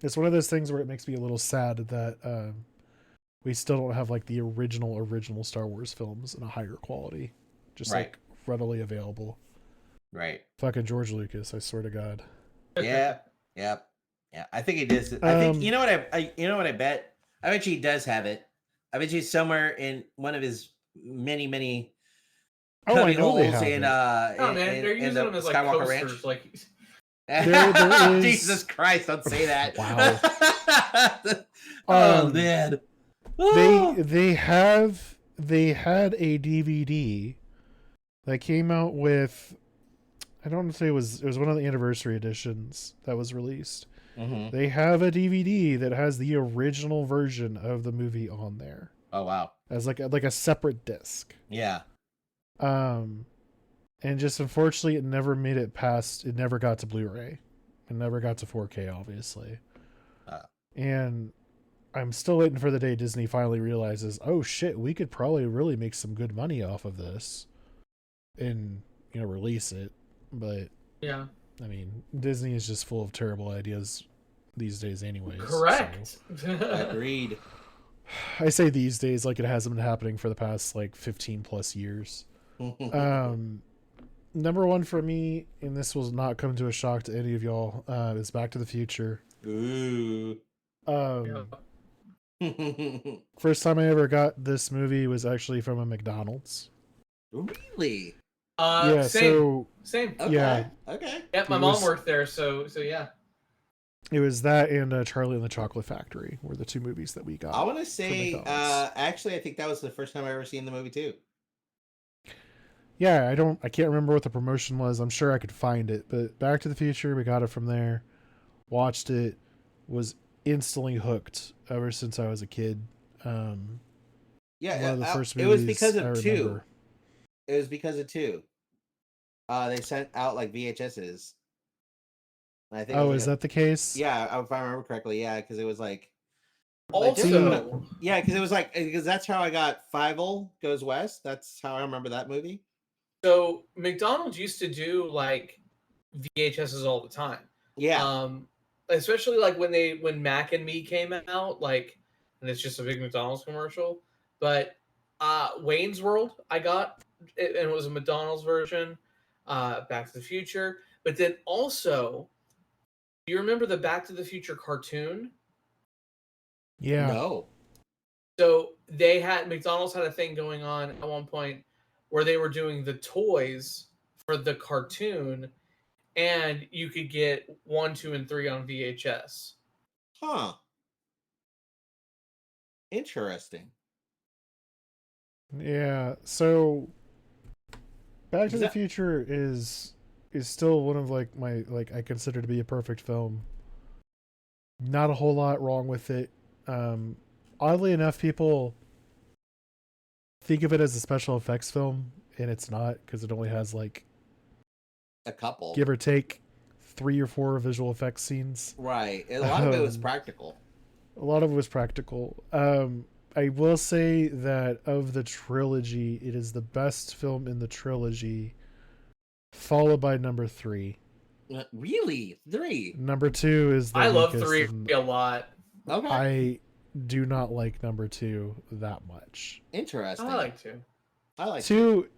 It's one of those things where it makes me a little sad that we still don't have like the original Star Wars films in a higher quality, just like readily available. Right. Fucking George Lucas, I swear to God. Yeah. Yep. Yeah. I think he does. I think you know what I bet. I bet you he does have it. I bet you somewhere in one of his many. Oh, I know they have man, they're using them as like Skywalker coasters, Ranch. like. There is... Jesus Christ! Don't say that. Wow. Oh man. They had a DVD that came out with I don't want to say it was one of the anniversary editions that was released. Mm-hmm. They have a DVD that has the original version of the movie on there Oh wow. as like a separate disc. Yeah. And just unfortunately, it never made it past. It never got to Blu-ray. It never got to 4K, obviously. And I'm still waiting for the day Disney finally realizes, oh shit, we could probably really make some good money off of this, and release it. But Yeah. I mean, Disney is just full of terrible ideas these days, anyways. Correct. Agreed. I say these days like it hasn't been happening for the past like 15 plus years. Number one for me, and this will not come to a shock to any of y'all, is Back to the Future. Ooh. Yeah. First time I ever got this movie was actually from a McDonald's. Really? Yeah, Same. Same. Okay. Yeah. Okay. Yep, my mom worked there, so yeah. It was that and Charlie and the Chocolate Factory were the two movies that we got. I want to say, McDonald's. actually, I think that was the first time I ever seen the movie too. Yeah, I can't remember what the promotion was. I'm sure I could find it, but Back to the Future, we got it from there. Watched it, was instantly hooked ever since I was a kid. Yeah, one of the first it was movies because I of two. remember. It was because of two. They sent out like VHSs. I think. Oh, is that the case? Yeah, if I remember correctly. Yeah, because it was like. Also, Yeah, because it was like because that's how I got Fievel Goes West. That's how I remember that movie. so McDonald's used to do like VHSs all the time. Yeah. Especially like when Mac and Me came out, like, and it's just a big McDonald's commercial. But Wayne's World, I got, and it was a McDonald's version. Back to the Future, but then also, do you remember the Back to the Future cartoon? Yeah. No. So McDonald's had a thing going on at one point where they were doing the toys for the cartoon, and you could get 1, 2, and 3 on VHS. Huh. Interesting. Yeah. So Back to the Future is still one of like my I consider to be a perfect film. Not a whole lot wrong with it. Oddly enough, people think of it as a special effects film, and it's not, because it only has like a couple, give or take, 3 or 4 visual effects scenes. Right. A lot of it was practical. A lot of it was practical. I will say that of the trilogy, it is the best film in the trilogy, followed by number 3. Really? 3? Number 2 is the I love 3 a lot. Okay. I do not like number 2 that much. Interesting. I like 2. I like 2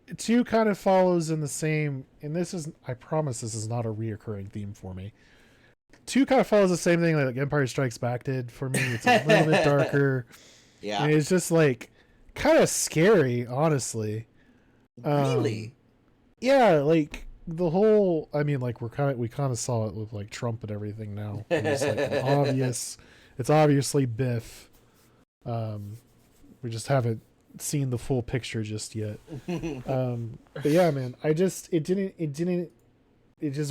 kind of follows in the same, and this is, I promise this is not a reoccurring theme for me. 2 kind of follows the same thing like Empire Strikes Back did for me. It's a little bit darker. Yeah. And it's just like kind of scary, honestly. Really? Yeah, like the whole, I mean, like we kind of saw it with like Trump and everything now. It's like it's obviously Biff. We just haven't seen the full picture just yet. But yeah, man, it just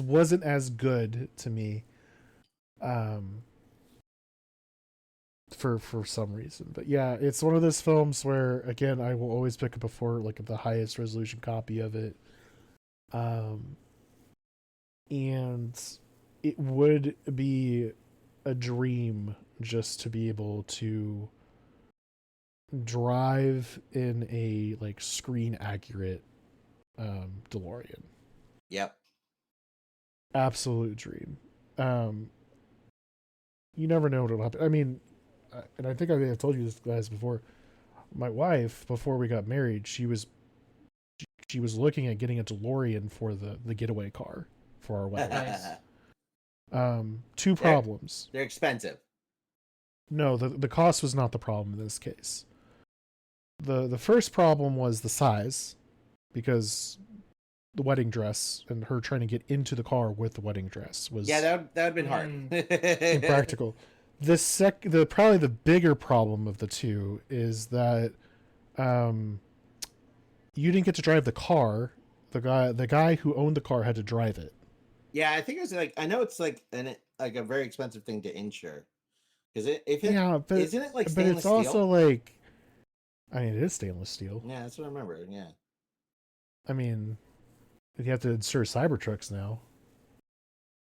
wasn't as good to me. For some reason. But yeah, it's one of those films where, again, I will always pick up like the highest resolution copy of it. And it would be a dream just to be able to drive in a like screen accurate DeLorean. Yep. Absolute dream. You never know what'll happen. I mean, and I think I may have told you this guys before. My wife, before we got married, she was looking at getting a DeLorean for the getaway car for our wedding. Two problems. They're expensive. No, the cost was not the problem in this case. The first problem was the size, because the wedding dress and her trying to get into the car with the wedding dress was that would have been hard. impractical. Probably the bigger problem of the two is that you didn't get to drive the car. the guy who owned the car had to drive it. Yeah, I think it was like I know it's like like a very expensive thing to insure. Is it? If it Yeah, but isn't it like but stainless it's also steel? like, I mean, it is stainless steel. Yeah, that's what I remember. Yeah. I mean, you have to insure Cybertrucks now.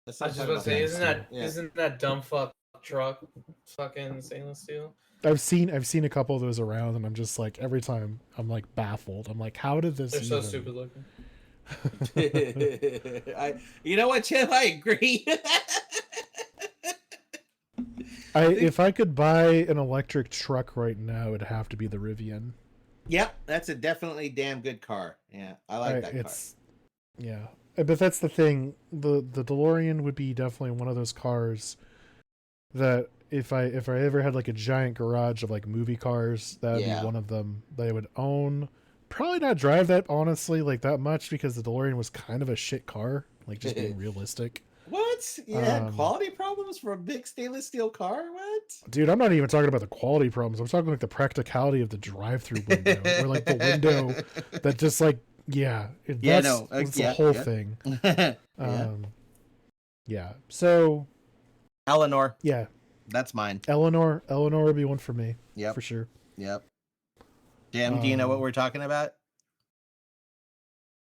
Let's I not was talk just about to about say, that. isn't steel. that Yeah. isn't that dumb fuck truck fucking stainless steel? I've seen a couple of those around, and I'm just like, every time I'm like baffled. I'm like, how did this? They're so even... stupid looking. You know what, Chip? I agree. If I could buy an electric truck right now, it'd have to be the Rivian. Yep, that's a definitely damn good car. Yeah, I like that car. Yeah, but that's the thing. The DeLorean would be definitely one of those cars that if I ever had like a giant garage of like movie cars, that would be one of them that I would own. Probably not drive that honestly like that much because the DeLorean was kind of a shit car. Like just being realistic. What? You had quality problems for a big stainless steel car? What? Dude, I'm not even talking about the quality problems. I'm talking like the practicality of the drive-through window, or like the window that just like that's the whole thing. Yeah. So, Eleanor. Yeah, that's mine. Eleanor would be one for me. Yep, for sure. Yep. Jim, do you know what we're talking about?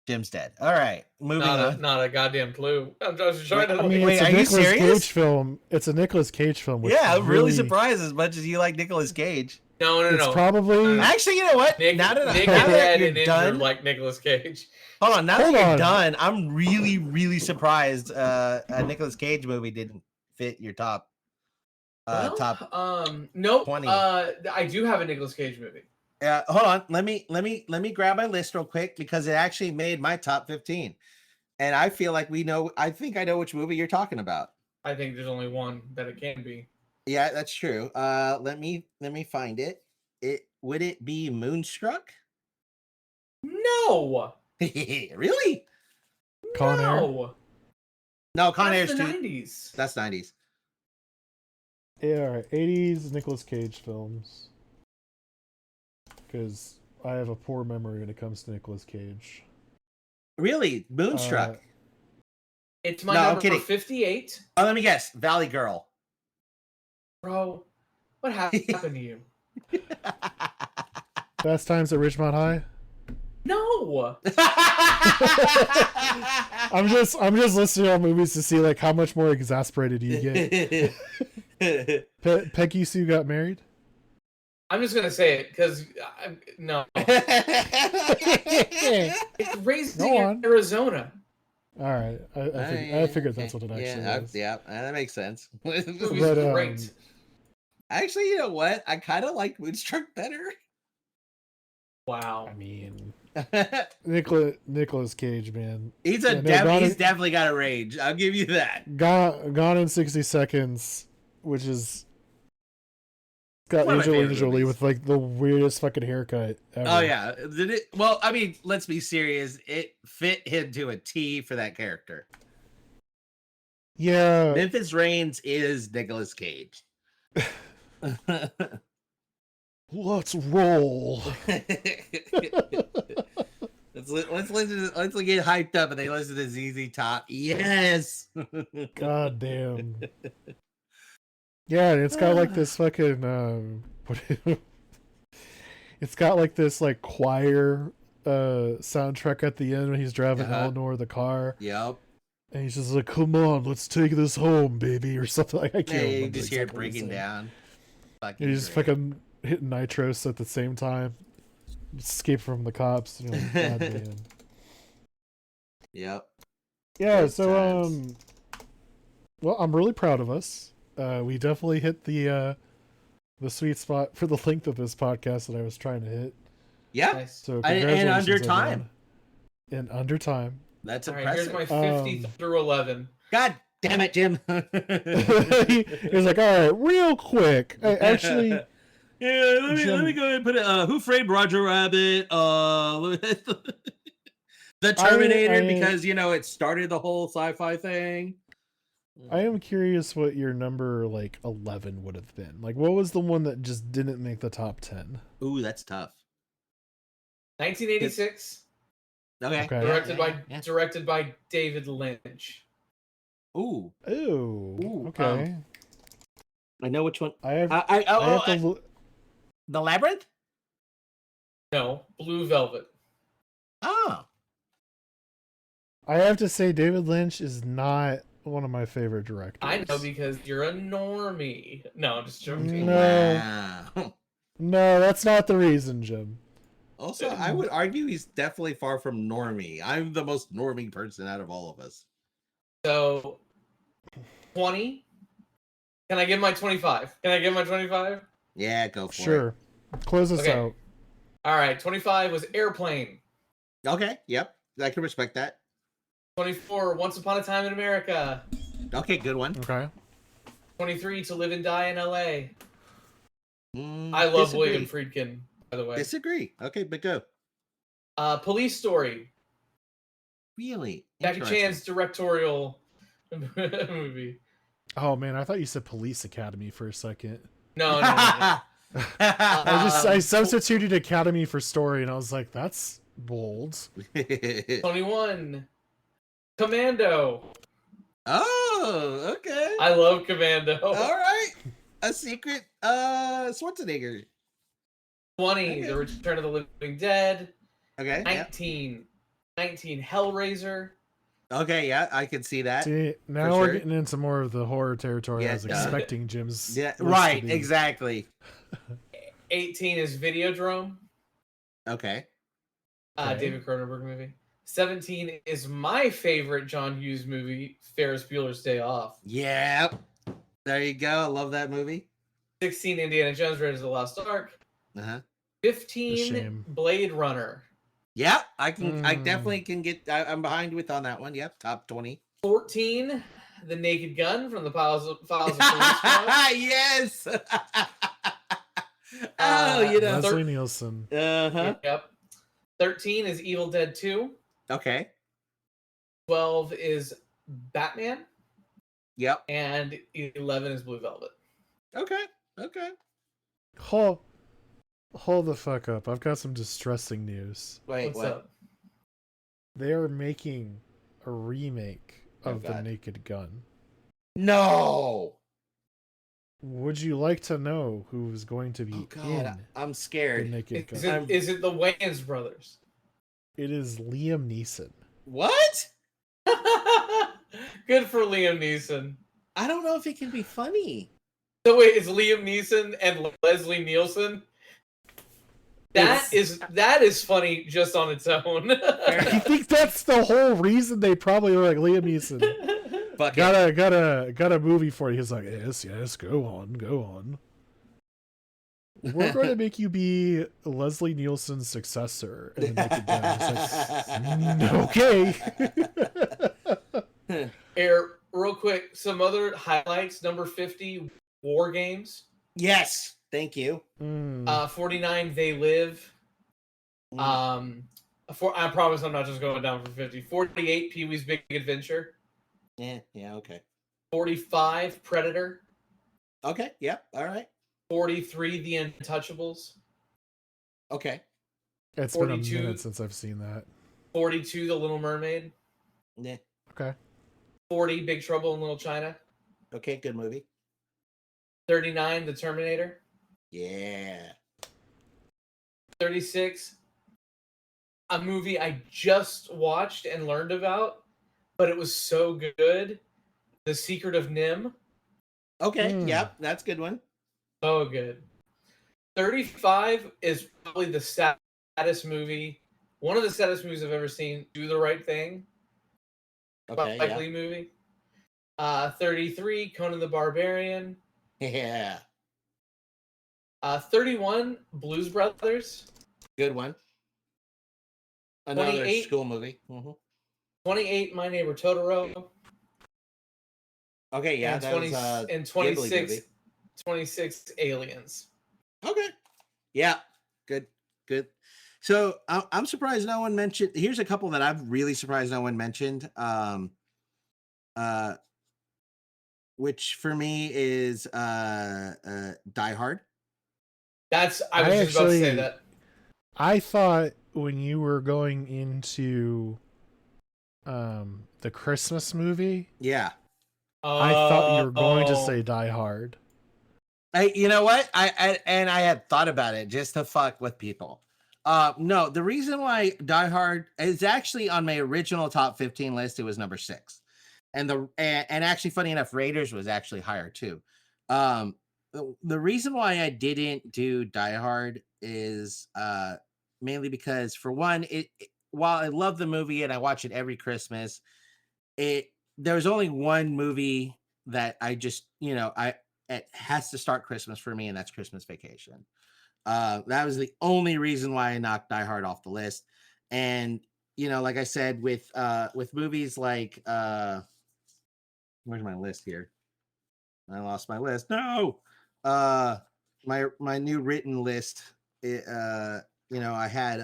Jim's dead. All right, moving on. Not a goddamn clue. I'm just trying to. I mean, wait, it's a are you Nicolas serious? Cage film. It's a Nicolas Cage film. Which Yeah, I'm really surprised as much as you like Nicolas Cage. No. It's probably actually, you know what? Nick, now that you're you're done, like Nicolas Cage. Hold on. Now that you're done, I'm really, really surprised. A Nicolas Cage movie didn't fit your top. Top. Nope. 20. I do have a Nicolas Cage movie. Hold on. Let me grab my list real quick because it actually made my top 15, and I feel like we know. I think I know which movie you're talking about. I think there's only one that it can be. Yeah, that's true. Let me find it. Would it be Moonstruck? No. Really? Con Air? No, Con Air's the too. 90s. That's 90s. Yeah, all right. 80s Nicolas Cage films. Because I have a poor memory when it comes to Nicolas Cage. Really? Moonstruck? It's my number 58. Oh, let me guess. Valley Girl. Bro, what happened to you? Fast Times at Ridgemont High? No. I'm just listening to movies to see like how much more exasperated you get. Peggy Sue Got Married? I'm just gonna say it because no. It's raised in Arizona. All right, I figured that's what it actually was. Yeah, that makes sense. But, great. Actually, you know what? I kind of like Moonstruck better. Wow. I mean, Nicolas Cage, man. He's definitely got a range. I'll give you that. Gone in 60 Seconds, which is got Angelina Jolie with like the weirdest fucking haircut ever. Oh yeah. Well, I mean, let's be serious. It fit him to a T for that character. Yeah. Memphis Reigns is Nicolas Cage. Let's roll. let's get hyped up and they listen to ZZ Top. Yes. God damn. Yeah, it's got like this fucking it's got like this like choir soundtrack at the end when he's driving Eleanor the car. Yep. And he's just like, "Come on, let's take this home, baby," or something. Like I can't remember. You just hear it breaking down. You just fucking hitting nitros at the same time. Escape from the cops. You know, like, God damn. Yep. Yeah. Good so times. well, I'm really proud of us. We definitely hit the sweet spot for the length of this podcast that I was trying to hit. Yeah. Nice. So and under time. In under time. That's Here's impressive. my 50 through 11. God damn it, Jim. He was like, all right, real quick. Actually, yeah, let me go ahead and put it. Who Framed Roger Rabbit? The Terminator, because it started the whole sci-fi thing. I am curious what your number like 11 would have been. Like, what was the one that just didn't make the top 10? Ooh, that's tough. 1986. Okay. Okay. Directed by David Lynch. Ooh. Ooh. Okay. I know which one. I have. I I have to. The Labyrinth. No, Blue Velvet. Oh. I have to say, David Lynch is not one of my favorite directors. I know because you're a normie. No, I'm just joking. No. Wow. No, that's not the reason, Jim. Also, I would argue he's definitely far from normie. I'm the most normie person out of all of us. So, 20. Can I give my 25? Can I give my 25? Yeah, go for Sure. Close us out. All right, 25 was Airplane. it. Okay, yep. I can respect that. 24, Once Upon a Time in America. Okay, good one. Okay. 23, To Live and Die in L.A. I love William Friedkin, by the way. Disagree. Okay, but go. Police Story. Really? Jackie Chan's directorial movie. Oh man, I thought you said Police Academy for a second. No. I substituted Academy for Story, and I was like, that's bold. 21, Commando. Oh, okay. I love Commando. All right. A secret Schwarzenegger. 20, Okay. The Return of the Living Dead. Okay. 19, Hellraiser. Okay, yeah, I can see that. See, now we're getting into more of the horror territory I was expecting Jim's. Yeah, list right, to be. exactly. 18 is Videodrome. Okay. David Cronenberg movie. 17 is my favorite John Hughes movie, Ferris Bueller's Day Off. Yeah. There you go. I love that movie. 16, Indiana Jones, Raiders of the Lost Ark. Uh-huh. 15, Blade Runner. Yeah, I definitely can get. I'm behind with on that one. Yep, top 20. 14, The Naked Gun from the Files of Police Squad. Yes. Oh, you know, Leslie Nielsen. Uh-huh. Yep. 13 is Evil Dead 2. Okay. 12 is Batman. Yep. And 11 is Blue Velvet. Okay. Okay. Hold the fuck up. I've got some distressing news. Wait, What's what? up? They are making a remake of The God. Naked Gun. No. Would you like to know who's going to be in I'm The scared. Naked Is Gun? it the Wayans brothers? It is Liam Neeson. What? Good for Liam Neeson. I don't know if it can be funny. So wait, it's Liam Neeson and Leslie Nielsen? That is funny just on its own. I think that's the whole reason they probably were like, Liam Neeson, got a movie for you. He's like, yes, go on. We're going to make you be Leslie Nielsen's successor in The Naked Gun. It's like, okay. Here, real quick, some other highlights. Number 50, War Games. Yes. Thank you. 49, They Live. I promise I'm not just going down for 50. 48, Pee-wee's Big Adventure. Yeah, okay. 45, Predator. Okay, yep, all right. 43, The Untouchables. Okay. It's 42, been a minute since I've seen that. 42, The Little Mermaid. Yeah. Okay. 40, Big Trouble in Little China. Okay, good movie. 39, The Terminator. Yeah. 36, a movie I just watched and learned about, but it was so good. The Secret of Nim. Okay, yep, that's a good one. So good. 35 is probably the saddest movie. One of the saddest movies I've ever seen. Do the Right Thing. Okay, Spike Lee movie. 33, Conan the Barbarian. Yeah. 31, Blues Brothers. Good one. Another 28, school movie. 28, My Neighbor Totoro. Okay, yeah, and that 20, was and Ghibli 26, movie. 26, Aliens. Okay. Yeah, good. So I'm surprised no one mentioned. Here's a couple that I'm really surprised no one mentioned. Which for me is Die Hard. I was just about to say that. I thought when you were going into the Christmas movie, Yeah. I thought you were going to Oh. say Die Hard. You know what? I had thought about it just to fuck with people. No, the reason why Die Hard is actually on my original top 15 list. It was number 6, and actually, funny enough, Raiders was actually higher too. The reason why I didn't do Die Hard is mainly because, for one, while I love the movie and I watch it every Christmas, there's only one movie that I just, it has to start Christmas for me, and that's Christmas Vacation. That was the only reason why I knocked Die Hard off the list. And like I said, with movies like where's my list here? I lost my list. No, my new written list. I had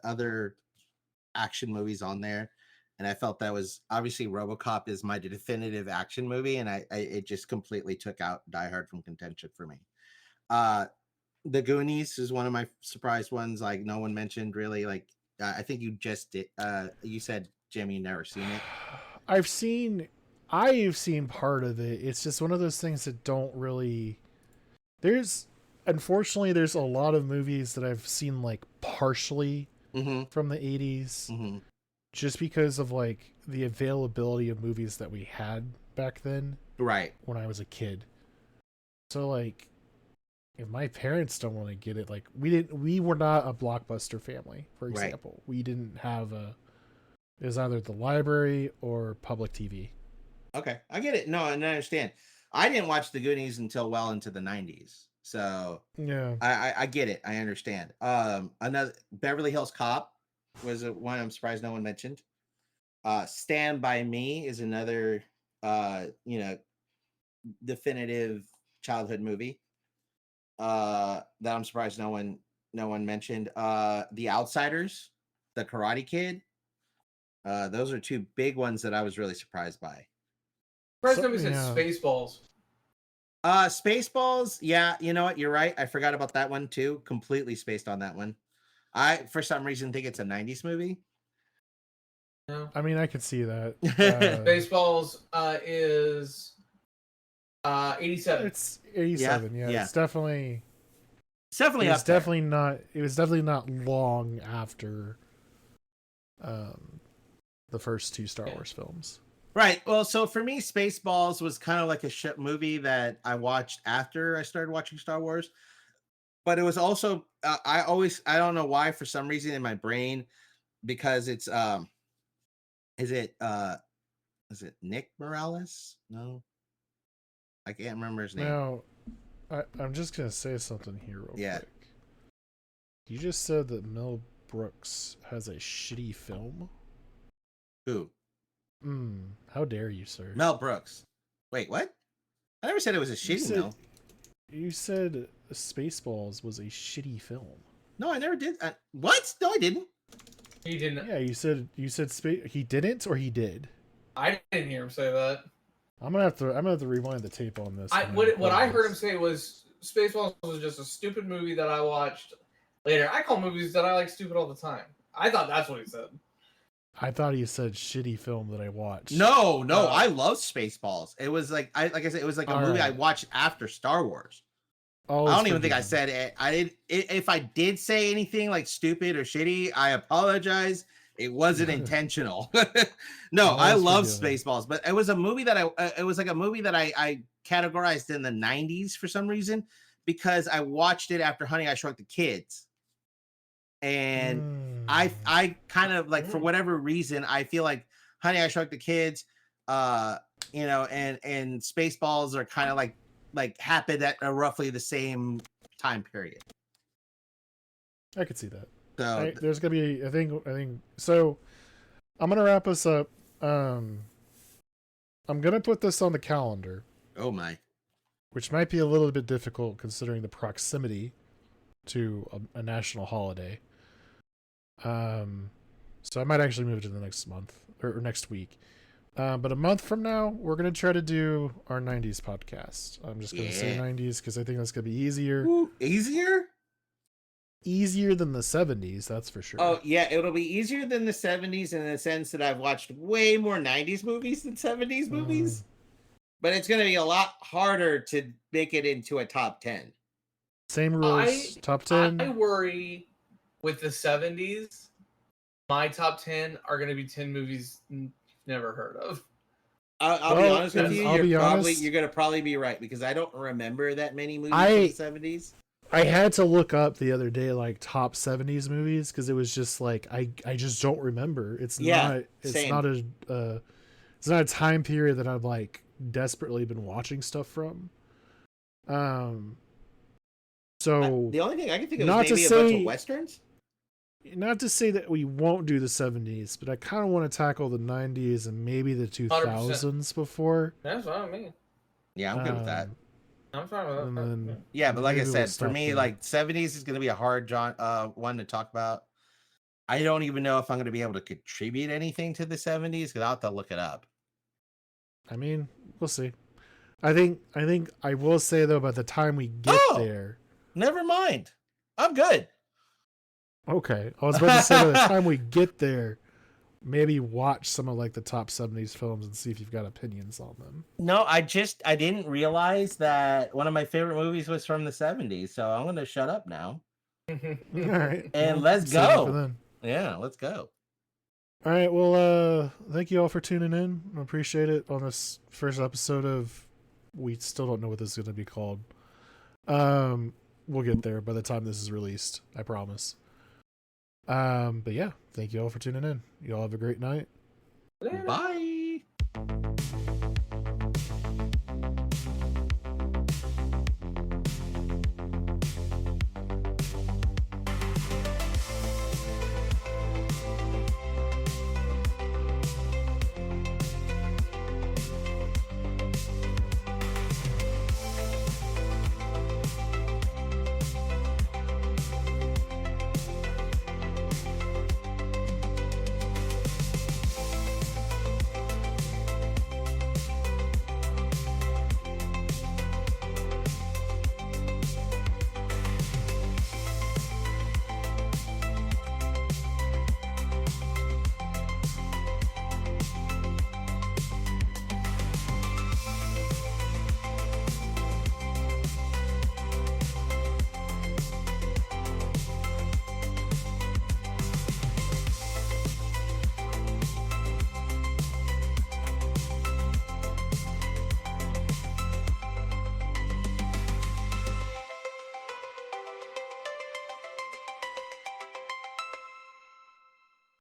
other action movies on there, and I felt that was obviously RoboCop is my definitive action movie, and I it just completely took out Die Hard from contention for me. The Goonies is one of my surprise ones. Like, no one mentioned really. Like, I think you just did. You said, Jimmy, you never seen it. I've seen part of it. It's just one of those things that don't really. Unfortunately, there's a lot of movies that I've seen like partially from the 80s, just because of like the availability of movies that we had back then, right? When I was a kid. So like, if my parents don't want to get it, like we were not a Blockbuster family, for example. Right. We didn't have it was either the library or public TV. Okay, I get it. No, and I understand. I didn't watch the Goonies until well into the 90s. So yeah, I get it. I understand. Another Beverly Hills Cop was one I'm surprised no one mentioned. Stand By Me is another definitive childhood movie. That I'm surprised no one mentioned. The Outsiders, The Karate Kid. Those are two big ones that I was really surprised by. First time we said Spaceballs. Spaceballs, yeah, you know what? You're right. I forgot about that one too. Completely spaced on that one. I, for some reason, think it's a 90s movie. No. I mean, I could see that. Spaceballs is 87. It's 87. Yeah. It's definitely. It's definitely up there. Definitely not. It was definitely not long after the first two Star Wars films. Right. Well, so for me, Spaceballs was kind of like a shit movie that I watched after I started watching Star Wars. But it was also I don't know why, for some reason in my brain, because it's is it Nick Morales? No, I can't remember his name. Now, I'm just gonna say something here real quick. You just said that Mel Brooks has a shitty film. Who? How dare you, sir? Mel Brooks. Wait, what? I never said it was a shitty film. You said Spaceballs was a shitty film. No, I never did. What? No, I didn't. He didn't. Yeah, you said he didn't, or he did. I didn't hear him say that. I'm gonna have to rewind the tape on this. What I heard him say was Spaceballs was just a stupid movie that I watched later. I call movies that I like stupid all the time. I thought that's what he said. I thought he said shitty film that I watched. No, I love Spaceballs. It was like I said, it was like a movie I watched after Star Wars. I don't even think I said it. I did. If I did say anything like stupid or shitty, I apologize. It wasn't intentional. No, I love Spaceballs, but it was a movie that I categorized in the 90s for some reason, because I watched it after Honey, I Shrunk the Kids. And I kind of like, for whatever reason, I feel like Honey, I Shrunk the Kids, and Spaceballs are kind of like happened at roughly the same time period. I could see that. So there's gonna be, I think so. I'm gonna wrap us up. I'm gonna put this on the calendar. Oh my! Which might be a little bit difficult considering the proximity to a national holiday. So I might actually move it to the next month or next week. But a month from now, we're going to try to do our 90s podcast. I'm just going to say 90s because I think that's going to be easier. Ooh, easier? easier than the 70s, that's for sure. Oh yeah, it'll be easier than the 70s in the sense that I've watched way more 90s movies than 70s movies. But it's going to be a lot harder to make it into a top 10. Same rules. Top 10. I worry with the 70s. My top 10 are going to be 10 movies you've never heard of. I'll be honest with you. Honest. You're going to probably be right because I don't remember that many movies from the 70s. I had to look up the other day like top 70s movies because it was just like I just don't remember. It's not a time period that I've like desperately been watching stuff from. So the only thing I can think of is maybe a bunch of westerns. Not to say that we won't do the 70s, but I kind of want to tackle the 90s and maybe the 2000s 100%. Before. That's what I mean. Yeah, I'm good with that. I'm fine with that. Yeah, but like I said, for me, like 70s is going to be a hard one to talk about. I don't even know if I'm going to be able to contribute anything to the 70s because I'll have to look it up. I mean, we'll see. I think I will say though, by the time we get there, never mind. I'm good. Okay, I was about to say by the time we get there, maybe watch some of like the top 70s films and see if you've got opinions on them. No, I didn't realize that one of my favorite movies was from the 70s, so I'm going to shut up now. All right. And let's go. Yeah, let's go. All right, well, thank you all for tuning in. I appreciate it on this first episode of, we still don't know what this is going to be called. We'll get there by the time this is released, I promise. But yeah, thank you all for tuning in. You all have a great night. Bye.